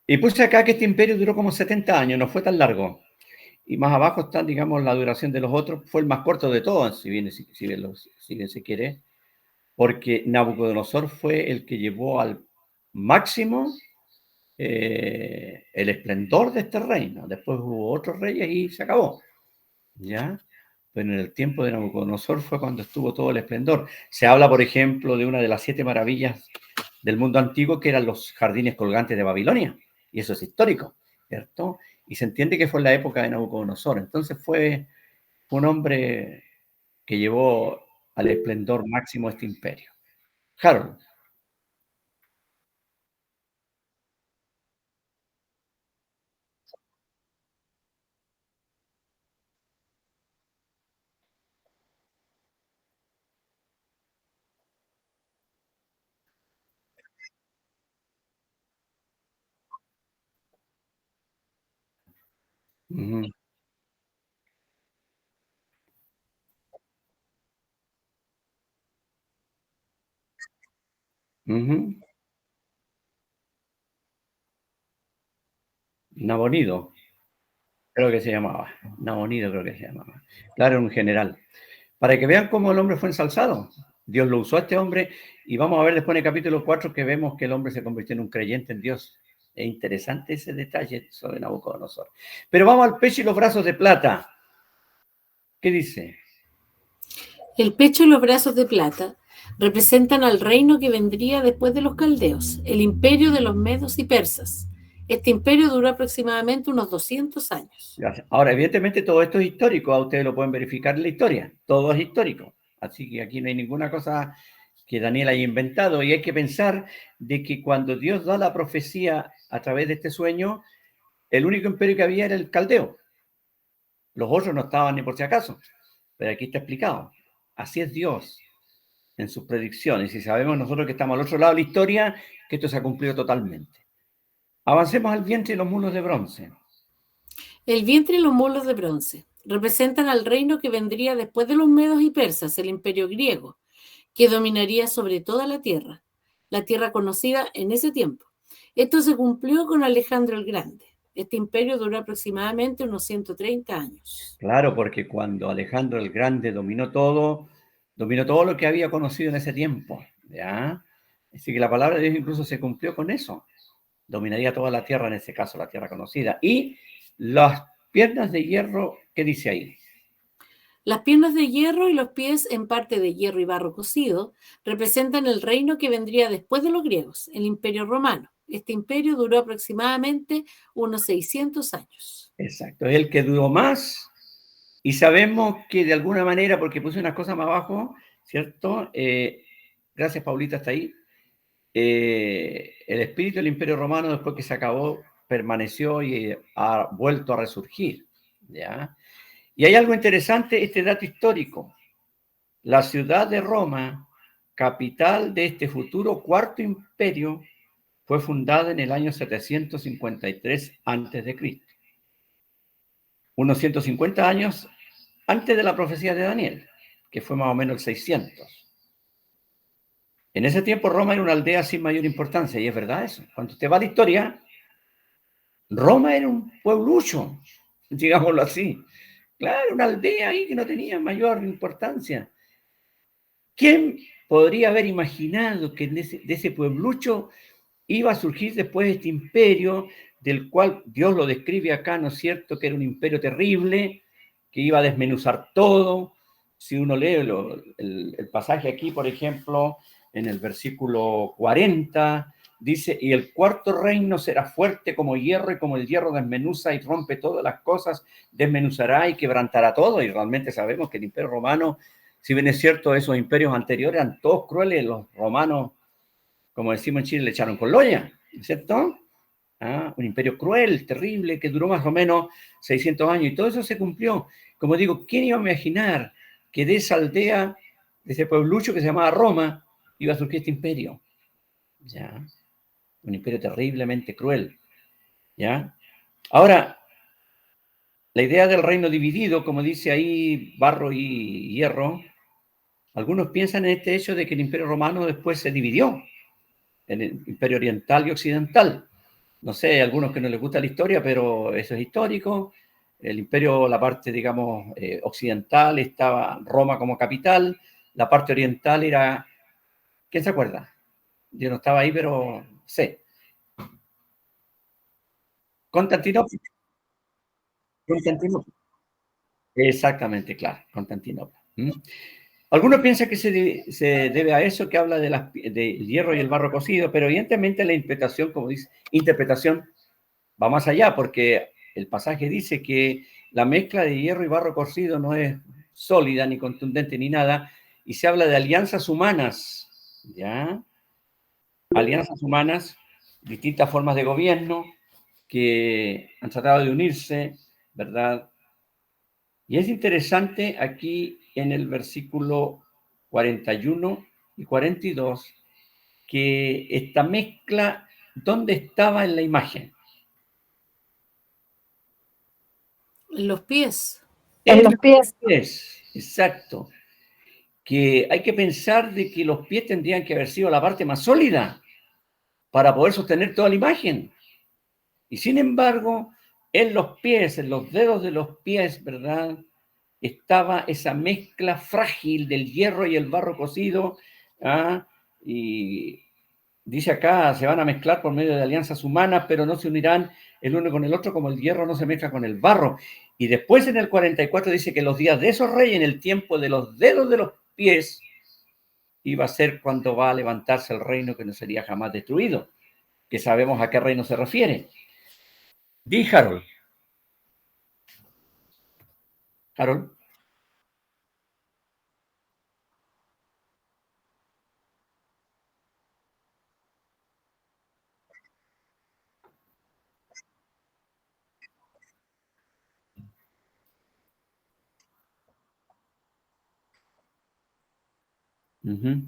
Y puse acá que este imperio duró como 70 años, no fue tan largo. Y más abajo está, digamos, la duración de los otros. Fue el más corto de todos, si bien se quiere, porque Nabucodonosor fue el que llevó al máximo el esplendor de este reino. Después hubo otros reyes y se acabó. ¿Ya? Pero en el tiempo de Nabucodonosor fue cuando estuvo todo el esplendor. Se habla, por ejemplo, de una de las 7 maravillas del mundo antiguo, que eran los jardines colgantes de Babilonia. Y eso es histórico, ¿cierto? Y se entiende que fue en la época de Nabucodonosor. Entonces fue un hombre que llevó al esplendor máximo este imperio. Harold. Uh-huh. Uh-huh. Nabonido, creo que se llamaba. Nabonido creo que se llamaba. Claro, un general. Para que vean cómo el hombre fue ensalzado. Dios lo usó a este hombre y vamos a ver después en el capítulo 4 que vemos que el hombre se convirtió en un creyente en Dios. Es interesante ese detalle sobre Nabucodonosor. Pero vamos al pecho y los brazos de plata. ¿Qué dice? El pecho y los brazos de plata representan al reino que vendría después de los caldeos, el imperio de los medos y persas. Este imperio duró aproximadamente unos 200 años. Gracias. Ahora, evidentemente todo esto es histórico, a ustedes lo pueden verificar en la historia, todo es histórico. Así que aquí no hay ninguna cosa que Daniel haya inventado y hay que pensar de que cuando Dios da la profecía a través de este sueño, el único imperio que había era el caldeo. Los otros no estaban ni por si acaso, pero aquí está explicado. Así es Dios en sus predicciones y sabemos nosotros que estamos al otro lado de la historia que esto se ha cumplido totalmente. Avancemos al vientre y los mulos de bronce. El vientre y los mulos de bronce representan al reino que vendría después de los medos y persas, el imperio griego, que dominaría sobre toda la tierra conocida en ese tiempo. Esto se cumplió con Alejandro el Grande. Este imperio duró aproximadamente unos 130 años. Claro, porque cuando Alejandro el Grande dominó todo lo que había conocido en ese tiempo, ¿ya? Así que la palabra de Dios incluso se cumplió con eso. Dominaría toda la tierra, en ese caso la tierra conocida. Y las piernas de hierro, ¿qué dice ahí? Las piernas de hierro y los pies en parte de hierro y barro cocido representan el reino que vendría después de los griegos, el imperio romano. Este imperio duró aproximadamente unos 600 años. Exacto, es el que duró más y sabemos que de alguna manera, porque puse unas cosas más abajo, ¿cierto? Gracias, Paulita, hasta ahí. El espíritu del imperio romano, después que se acabó, permaneció y ha vuelto a resurgir, ¿ya? Y hay algo interesante, este dato histórico. La ciudad de Roma, capital de este futuro cuarto imperio, fue fundada en el año 753 a.C., unos 150 años antes de la profecía de Daniel, que fue más o menos el 600. En ese tiempo Roma era una aldea sin mayor importancia, y es verdad eso. Cuando usted va a la historia, Roma era un pueblucho, digámoslo así. Claro, una aldea ahí que no tenía mayor importancia. ¿Quién podría haber imaginado que de ese pueblucho iba a surgir después este imperio, del cual Dios lo describe acá, ¿no es cierto?, que era un imperio terrible, que iba a desmenuzar todo? Si uno lee el pasaje aquí, por ejemplo, en el versículo 40, dice, y el cuarto reino será fuerte como hierro, y como el hierro desmenuza y rompe todas las cosas, desmenuzará y quebrantará todo. Y realmente sabemos que el imperio romano, si bien es cierto, esos imperios anteriores eran todos crueles, los romanos, como decimos en Chile, le echaron con loya, ¿cierto? Un imperio cruel, terrible, que duró más o menos 600 años, y todo eso se cumplió. Como digo, ¿quién iba a imaginar que de esa aldea, de ese pueblucho que se llamaba Roma, iba a surgir este imperio? ¿Ya? Un imperio terriblemente cruel, ¿ya? Ahora, la idea del reino dividido, como dice ahí barro y hierro, algunos piensan en este hecho de que el imperio romano después se dividió en el imperio oriental y occidental. No sé, hay algunos que no les gusta la historia, pero eso es histórico. El imperio, la parte, digamos, occidental, estaba Roma como capital. La parte oriental era, ¿quién se acuerda? Yo no estaba ahí, pero sé. Constantinopla. Constantinopla. Exactamente, claro, Constantinopla. Algunos piensan que se debe a eso, que habla de hierro y el barro cocido, pero evidentemente la interpretación, como dice, interpretación va más allá, porque el pasaje dice que la mezcla de hierro y barro cocido no es sólida, ni contundente, ni nada, y se habla de alianzas humanas, ¿ya? Alianzas humanas, distintas formas de gobierno que han tratado de unirse, ¿verdad? Y es interesante aquí en el versículo 41 y 42 que esta mezcla, ¿dónde estaba en la imagen? Los pies. En los pies. Exacto. Que hay que pensar de que los pies tendrían que haber sido la parte más sólida para poder sostener toda la imagen. Y sin embargo, en los pies, en los dedos de los pies, ¿verdad?, estaba esa mezcla frágil del hierro y el barro cocido, y dice acá, se van a mezclar por medio de alianzas humanas, pero no se unirán el uno con el otro como el hierro no se mezcla con el barro. Y después en el 44 dice que los días de esos reyes, en el tiempo de los dedos de los pies, iba a ser cuando va a levantarse el reino que no sería jamás destruido, que sabemos a qué reino se refiere. Di, Harold. Harold. Uh-huh.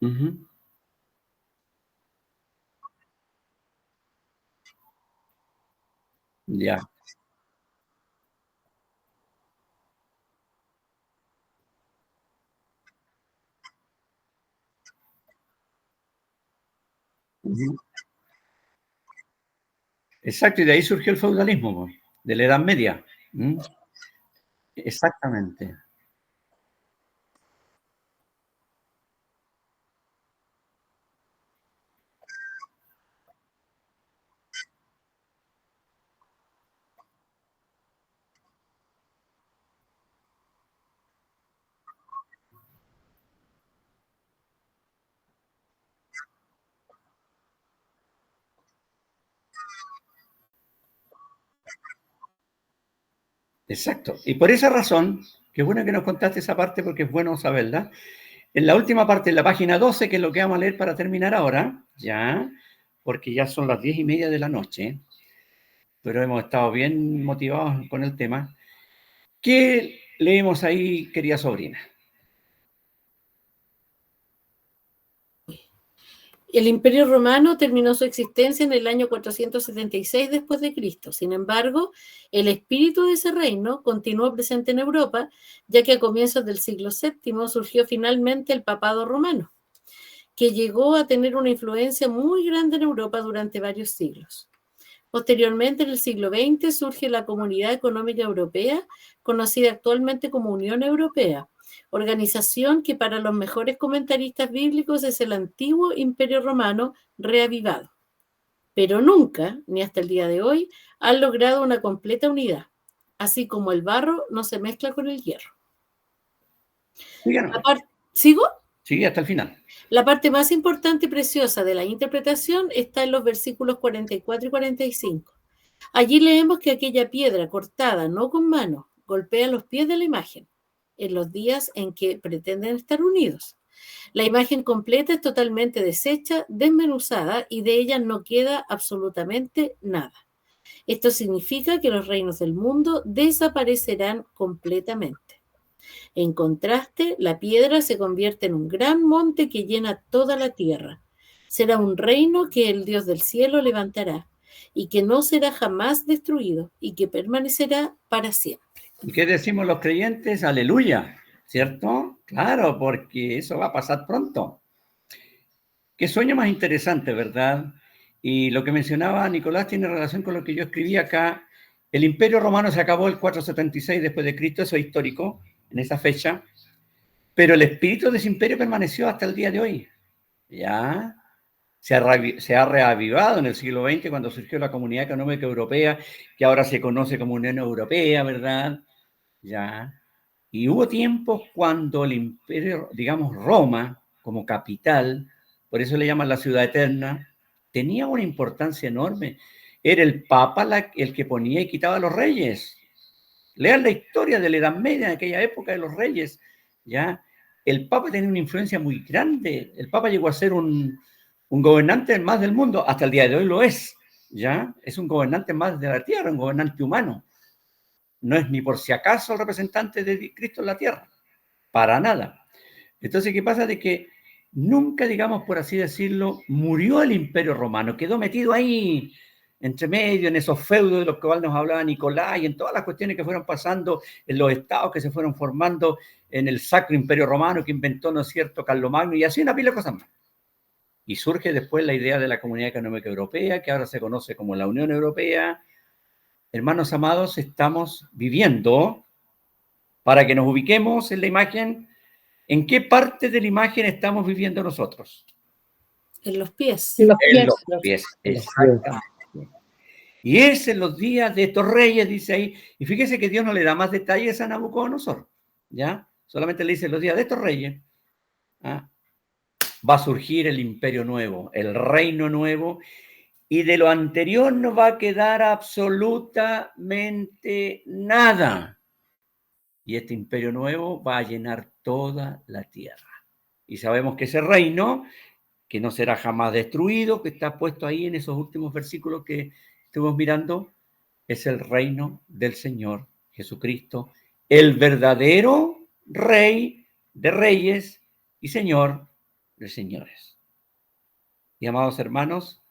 Uh-huh. Ya. Uh-huh. Exacto, y de ahí surgió el feudalismo, de la Edad Media. Exactamente. Exacto. Y por esa razón, qué bueno que nos contaste esa parte porque es bueno saberla. En la última parte, en la página 12, que es lo que vamos a leer para terminar ahora, ya, porque ya son las 10:30 de la noche, pero hemos estado bien motivados con el tema. ¿Qué leemos ahí, querida sobrina? El Imperio Romano terminó su existencia en el año 476 después de Cristo. Sin embargo, el espíritu de ese reino continuó presente en Europa, ya que a comienzos del siglo VII surgió finalmente el papado romano, que llegó a tener una influencia muy grande en Europa durante varios siglos. Posteriormente, en el siglo XX, surge la Comunidad Económica Europea, conocida actualmente como Unión Europea, organización que para los mejores comentaristas bíblicos es el antiguo Imperio Romano reavivado. Pero nunca, ni hasta el día de hoy, han logrado una completa unidad, así como el barro no se mezcla con el hierro. Díganos. ¿Sigo? Sí, hasta el final. La parte más importante y preciosa de la interpretación está en los versículos 44 y 45. Allí leemos que aquella piedra cortada, no con mano, golpea los pies de la imagen en los días en que pretenden estar unidos. La imagen completa es totalmente deshecha, desmenuzada y de ella no queda absolutamente nada. Esto significa que los reinos del mundo desaparecerán completamente. En contraste, la piedra se convierte en un gran monte que llena toda la tierra. Será un reino que el Dios del cielo levantará y que no será jamás destruido y que permanecerá para siempre. ¿Y qué decimos los creyentes? Aleluya, ¿cierto? Claro, porque eso va a pasar pronto. Qué sueño más interesante, ¿verdad? Y lo que mencionaba Nicolás tiene relación con lo que yo escribí acá. El Imperio Romano se acabó el 476 después de Cristo, eso es histórico, en esa fecha, pero el espíritu de ese imperio permaneció hasta el día de hoy. Ya se ha reavivado en el siglo XX cuando surgió la Comunidad Económica Europea, que ahora se conoce como Unión Europea, ¿verdad? Ya. Y hubo tiempos cuando el imperio, digamos Roma, como capital, por eso le llaman la ciudad eterna, tenía una importancia enorme. Era el Papa el que ponía y quitaba a los reyes. Lean la historia de la Edad Media, en aquella época de los reyes, ¿ya? El Papa tenía una influencia muy grande. El Papa llegó a ser un gobernante más del mundo, hasta el día de hoy lo es, ¿ya? Es un gobernante más de la tierra, un gobernante humano. No es ni por si acaso el representante de Cristo en la tierra, para nada. Entonces, ¿qué pasa? De que nunca, digamos, por así decirlo, murió el Imperio Romano, quedó metido ahí, entre medio, en esos feudos de los que nos hablaba Nicolás y en todas las cuestiones que fueron pasando, en los estados que se fueron formando, en el Sacro Imperio Romano que inventó, ¿no es cierto?, Carlomagno, y así una pila de cosas más. Y surge después la idea de la Comunidad Económica Europea, que ahora se conoce como la Unión Europea. Hermanos amados, estamos viviendo, para que nos ubiquemos en la imagen, ¿en qué parte de la imagen estamos viviendo nosotros? En los pies. Los En pies. los pies, exactamente. Y es en los días de estos reyes, dice ahí, y fíjese que Dios no le da más detalles a Nabucodonosor, ¿ya? Solamente le dice, los días de estos reyes, ¿ah? Va a surgir el imperio nuevo, el reino nuevo, y de lo anterior no va a quedar absolutamente nada. Y este imperio nuevo va a llenar toda la tierra. Y sabemos que ese reino, que no será jamás destruido, que está puesto ahí en esos últimos versículos que estuvimos mirando, es el reino del Señor Jesucristo, el verdadero Rey de reyes y Señor de señores. Y amados hermanos,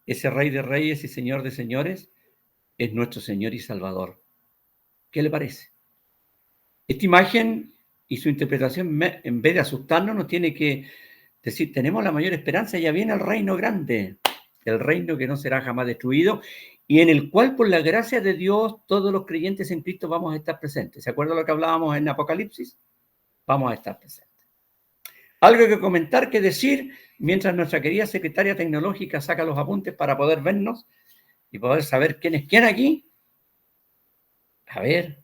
ese Rey de reyes y Señor de señores es nuestro Señor y Salvador. ¿Qué le parece? Esta imagen y su interpretación, en vez de asustarnos, nos tiene que decir, tenemos la mayor esperanza, ya viene el reino grande, el reino que no será jamás destruido y en el cual, por la gracia de Dios, todos los creyentes en Cristo vamos a estar presentes. ¿Se acuerdan lo que hablábamos en Apocalipsis? Vamos a estar presentes. Algo que comentar, que decir, mientras nuestra querida secretaria tecnológica saca los apuntes para poder vernos y poder saber quién es quién aquí. A ver,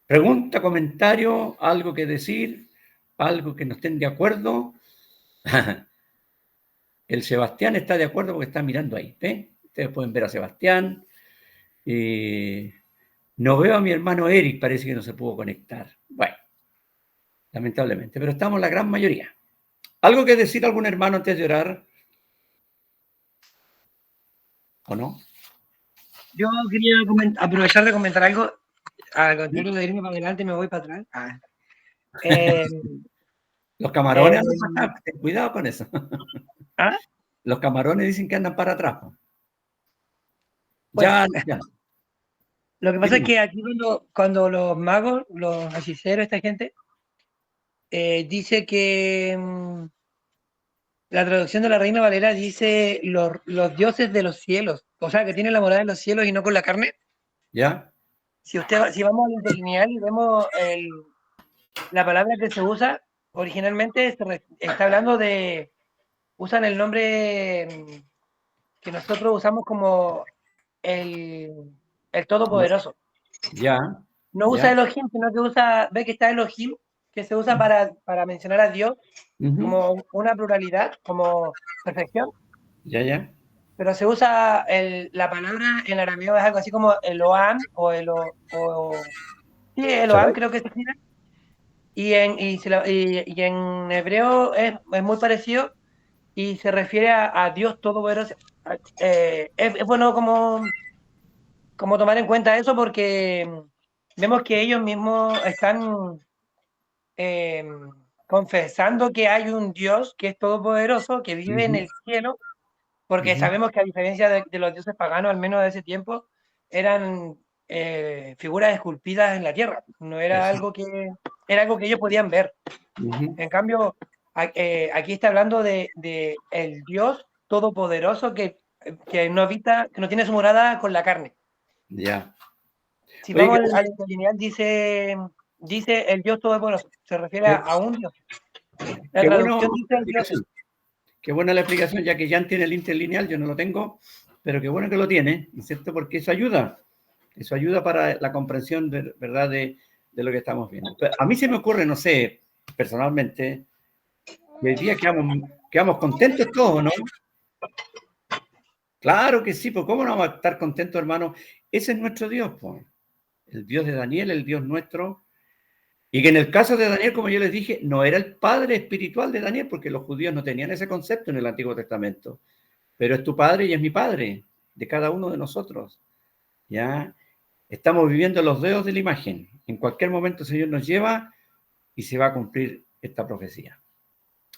pregunta, comentario, algo que decir, algo que no estén de acuerdo. El Sebastián está de acuerdo porque está mirando ahí, ¿ven? Ustedes pueden ver a Sebastián. No veo a mi hermano Eric, parece que no se pudo conectar. Bueno, lamentablemente, pero estamos la gran mayoría. ¿Algo que decir algún hermano antes de orar? ¿O no? Yo quería aprovechar de comentar algo. Al contrario de irme para adelante, me voy para atrás. Los camarones andan para atrás, ten cuidado con eso. ¿Ah? Los camarones dicen que andan para atrás. Pues, Ya. Lo que pasa es que aquí cuando los magos, los hechiceros, esta gente, dice que la traducción de la Reina Valera dice los dioses de los cielos, o sea, que tienen la morada en los cielos y no con la carne. ¿Ya? Si vamos al interlineal y vemos la palabra que se usa, originalmente está hablando de, usan el nombre que nosotros usamos como el Todopoderoso. Ya. No usa Elohim, sino que ve que está Elohim, que se usa para mencionar a Dios como una pluralidad, como perfección. Ya. Pero se usa la palabra en arameo, es algo así como Eloam o sí, Eloam creo que se escribe. Y en hebreo es muy parecido y se refiere a Dios Todopoderoso. Es bueno como tomar en cuenta eso porque vemos que ellos mismos están confesando que hay un Dios que es todopoderoso, que vive en el cielo, porque sabemos que a diferencia de los dioses paganos, al menos de ese tiempo, eran figuras esculpidas en la tierra, no era algo que ellos podían ver. En cambio, aquí está hablando de el Dios todopoderoso que no habita, que no tiene su morada con la carne. Ya. Si vamos al interlineal, dice el Dios todopoderoso, se refiere a un Dios. La traducción dice el Dios. Qué buena la explicación, ya que Jan tiene el interlineal, yo no lo tengo, pero qué bueno que lo tiene, ¿no es cierto? Porque eso ayuda para la comprensión, ¿verdad?, de lo que estamos viendo. Pero a mí se me ocurre, no sé, personalmente, que hoy día quedamos contentos todos, ¿no? Claro que sí, pues ¿cómo no vamos a estar contentos, hermano? Ese es nuestro Dios, pues. El Dios de Daniel, el Dios nuestro. Y que en el caso de Daniel, como yo les dije, no era el padre espiritual de Daniel, porque los judíos no tenían ese concepto en el Antiguo Testamento. Pero es tu padre y es mi padre, de cada uno de nosotros. ¿Ya? Estamos viviendo los dedos de la imagen. En cualquier momento el Señor nos lleva y se va a cumplir esta profecía.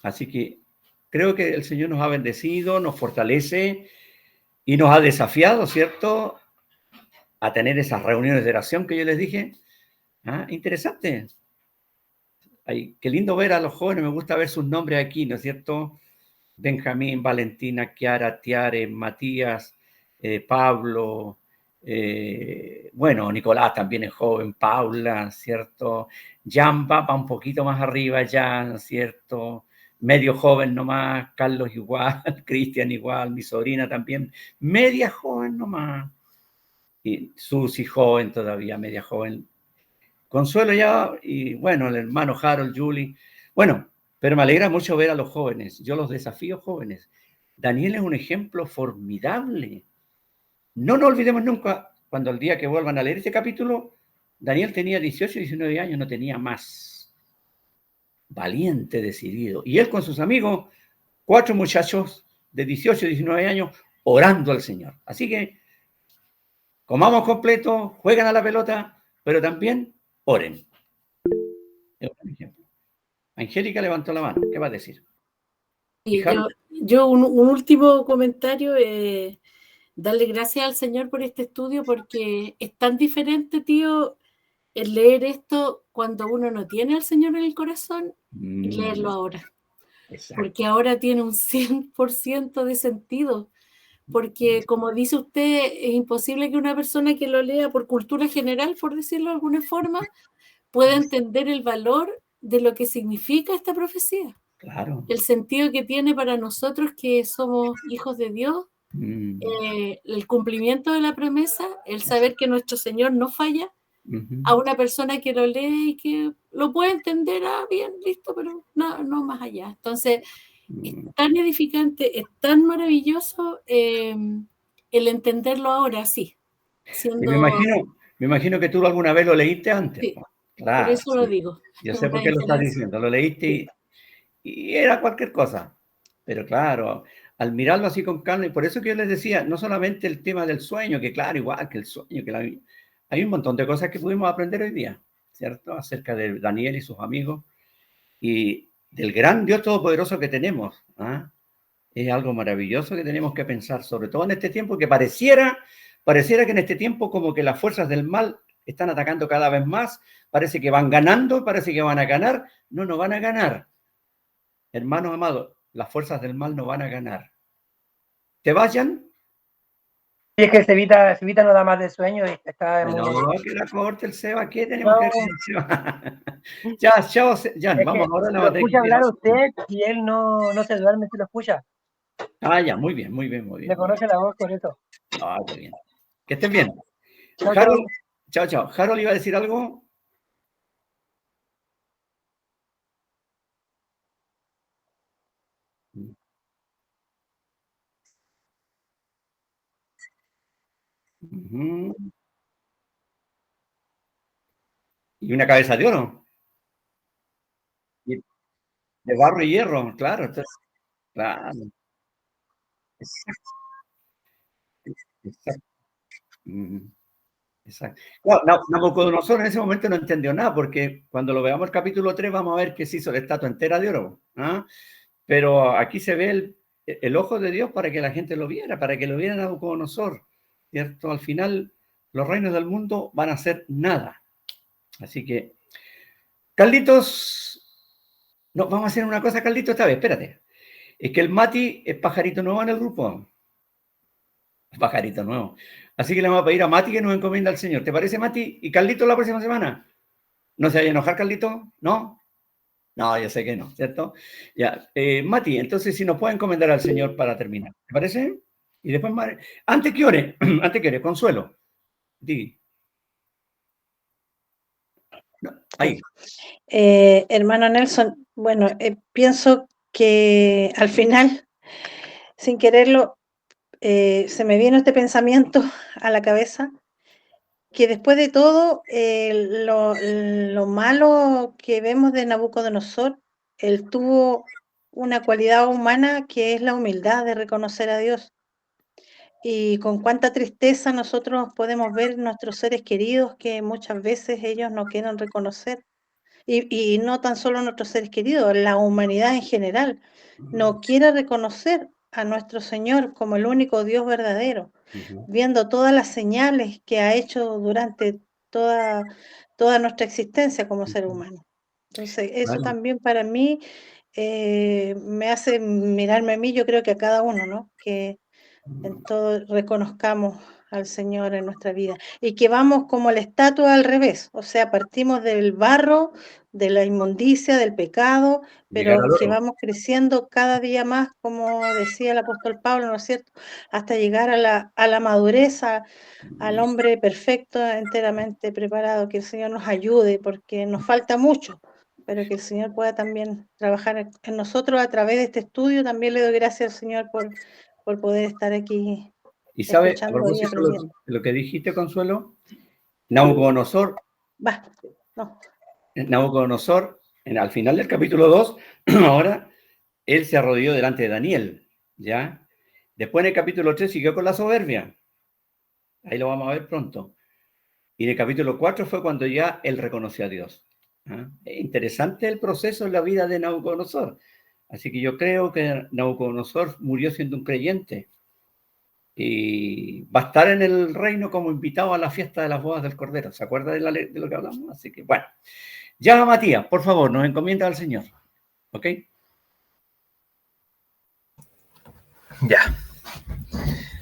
Así que creo que el Señor nos ha bendecido, nos fortalece y nos ha desafiado, ¿cierto?, a tener esas reuniones de oración que yo les dije. Interesante. Ay, qué lindo ver a los jóvenes, me gusta ver sus nombres aquí, ¿no es cierto? Benjamín, Valentina, Kiara, Tiare, Matías, Pablo, bueno, Nicolás también es joven, Paula, ¿cierto? Jan va un poquito más arriba, Jan, ¿cierto? Medio joven nomás, Carlos igual, Cristian igual, mi sobrina también, media joven nomás. Y Susi joven todavía, media joven. Consuelo ya, y bueno, el hermano Harold, Julie. Bueno, pero me alegra mucho ver a los jóvenes. Yo los desafío, jóvenes. Daniel es un ejemplo formidable. No nos olvidemos nunca, cuando el día que vuelvan a leer este capítulo, Daniel tenía 18, 19 años, no tenía más. Valiente, decidido. Y él con sus amigos, 4 muchachos de 18, 19 años, orando al Señor. Así que, comamos completo, juegan a la pelota, pero también oren. Es un ejemplo. Angélica levantó la mano. ¿Qué va a decir? Sí, yo un último comentario. Darle gracias al Señor por este estudio, porque es tan diferente, tío, el leer esto cuando uno no tiene al Señor en el corazón y leerlo ahora. Exacto. Porque ahora tiene un 100% de sentido. Porque, como dice usted, es imposible que una persona que lo lea por cultura general, por decirlo de alguna forma, pueda entender el valor de lo que significa esta profecía. Claro. El sentido que tiene para nosotros que somos hijos de Dios, el cumplimiento de la promesa, el saber que nuestro Señor no falla, a una persona que lo lee y que lo puede entender, bien, listo, pero no más allá. Entonces, es tan edificante, es tan maravilloso el entenderlo ahora, sí. Y me Me imagino que tú alguna vez lo leíste antes. Sí, Claro, por eso lo sí. digo. Yo sé Una por qué lo estás diferencia. diciendo. Lo leíste y era cualquier cosa. Pero claro, al mirarlo así con calma, y por eso que yo les decía, no solamente el tema del sueño, que claro, igual que el sueño, hay un montón de cosas que pudimos aprender hoy día, ¿cierto? Acerca de Daniel y sus amigos y del gran Dios todopoderoso que tenemos. ¿Ah? Es algo maravilloso que tenemos que pensar, sobre todo en este tiempo que pareciera que en este tiempo como que las fuerzas del mal están atacando cada vez más, parece que van ganando, parece que van a ganar, no van a ganar. Hermanos amados, las fuerzas del mal no van a ganar. ¿Te vayan? Y es que Cevita no da más de sueño y está muy... No, que la corte el Seba, ¿qué tenemos que No, hacer? Ya, chao, Jan, es vamos que ahora a la lo escucha materia. hablar usted y él no se duerme si lo escucha. Ah, ya, muy bien, muy bien, muy bien. Le conoce la voz con eso. Ah, qué bien. Que estén bien. Chao, Harold, chao. chao. Harold iba a decir algo. Ujú. Y una cabeza de oro. Y de barro y hierro, claro. Entonces, claro. Exacto, exacto. Ujú, exacto. Claro, Nabucodonosor en ese momento no entendió nada, porque cuando lo veamos el capítulo 3 vamos a ver que se hizo la estatua entera de oro. ¿Ah? Pero aquí se ve el ojo de Dios para que la gente lo viera, para que lo viera Nabucodonosor, ¿cierto? Al final, los reinos del mundo van a ser nada. Así que, Carlitos, no, vamos a hacer una cosa, Carlitos, esta vez, espérate. Es que el Mati es pajarito nuevo en el grupo. Pajarito nuevo. Así que le vamos a pedir a Mati que nos encomienda al Señor. ¿Te parece, Mati? ¿Y Carlitos la próxima semana? ¿No se vaya a enojar, Carlitos? ¿No? No, yo sé que no, ¿cierto? Ya, Mati, entonces si nos puede encomendar al Señor para terminar, ¿te parece? Y después, antes que ore, Consuelo, di. No, ahí. Hermano Nelson, bueno, pienso que al final, sin quererlo, se me vino este pensamiento a la cabeza, que después de todo, lo malo que vemos de Nabucodonosor, él tuvo una cualidad humana que es la humildad de reconocer a Dios. Y con cuánta tristeza nosotros podemos ver nuestros seres queridos que muchas veces ellos no quieren reconocer. Y no tan solo nuestros seres queridos, la humanidad en general no quiere reconocer a nuestro Señor como el único Dios verdadero, viendo todas las señales que ha hecho durante toda nuestra existencia como ser humano. Entonces, eso Claro. también para mí me hace mirarme a mí, yo creo que a cada uno, ¿no? Que en todo reconozcamos al Señor en nuestra vida y que vamos como la estatua al revés, o sea, partimos del barro, de la inmundicia, del pecado, Llegar pero al que oro. vamos creciendo cada día más, como decía el apóstol Pablo, ¿no es cierto?, hasta llegar a la madurez, al hombre perfecto, enteramente preparado. Que el Señor nos ayude, porque nos falta mucho, pero que el Señor pueda también trabajar en nosotros a través de este estudio. También le doy gracias al Señor por poder estar aquí Y sabe, a escuchando y propósito aprendiendo. de lo que dijiste, Consuelo, Nabucodonosor, No. al final del capítulo 2, ahora, él se arrodilló delante de Daniel, ¿ya? Después en el capítulo 3 siguió con la soberbia. Ahí lo vamos a ver pronto. Y en el capítulo 4 fue cuando ya él reconoció a Dios. ¿Ah? Es interesante el proceso en la vida de Nabucodonosor. Así que yo creo que Nabucodonosor murió siendo un creyente y va a estar en el reino como invitado a la fiesta de las bodas del Cordero. ¿Se acuerda de lo que hablamos? Así que, bueno. Ya, Matías, por favor, nos encomienda al Señor. ¿Ok? Ya.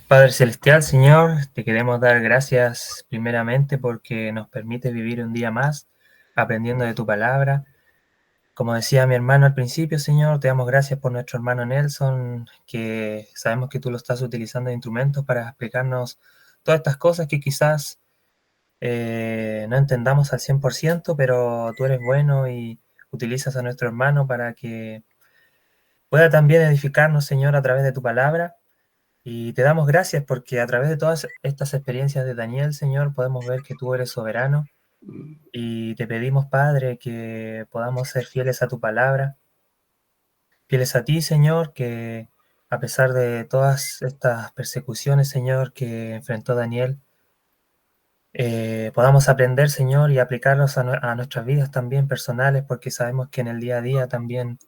Padre Celestial, Señor, te queremos dar gracias primeramente porque nos permite vivir un día más aprendiendo de tu palabra. Como decía mi hermano al principio, Señor, te damos gracias por nuestro hermano Nelson, que sabemos que tú lo estás utilizando de instrumentos para explicarnos todas estas cosas que quizás no entendamos al 100%, pero tú eres bueno y utilizas a nuestro hermano para que pueda también edificarnos, Señor, a través de tu palabra. Y te damos gracias porque a través de todas estas experiencias de Daniel, Señor, podemos ver que tú eres soberano. Y te pedimos, Padre, que podamos ser fieles a tu palabra, fieles a ti, Señor, que a pesar de todas estas persecuciones, Señor, que enfrentó Daniel, podamos aprender, Señor, y aplicarlos a nuestras vidas también personales, porque sabemos que en el día a día también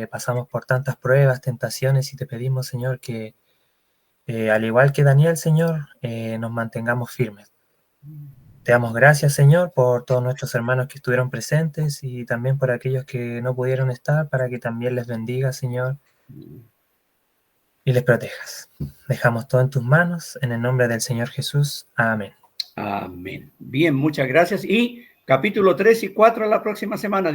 pasamos por tantas pruebas, tentaciones, y te pedimos, Señor, que al igual que Daniel, Señor, nos mantengamos firmes. Te damos gracias, Señor, por todos nuestros hermanos que estuvieron presentes y también por aquellos que no pudieron estar, para que también les bendiga, Señor, y les protejas. Dejamos todo en tus manos, en el nombre del Señor Jesús. Amén. Amén. Bien, muchas gracias. Y capítulo 3 y 4 la próxima semana.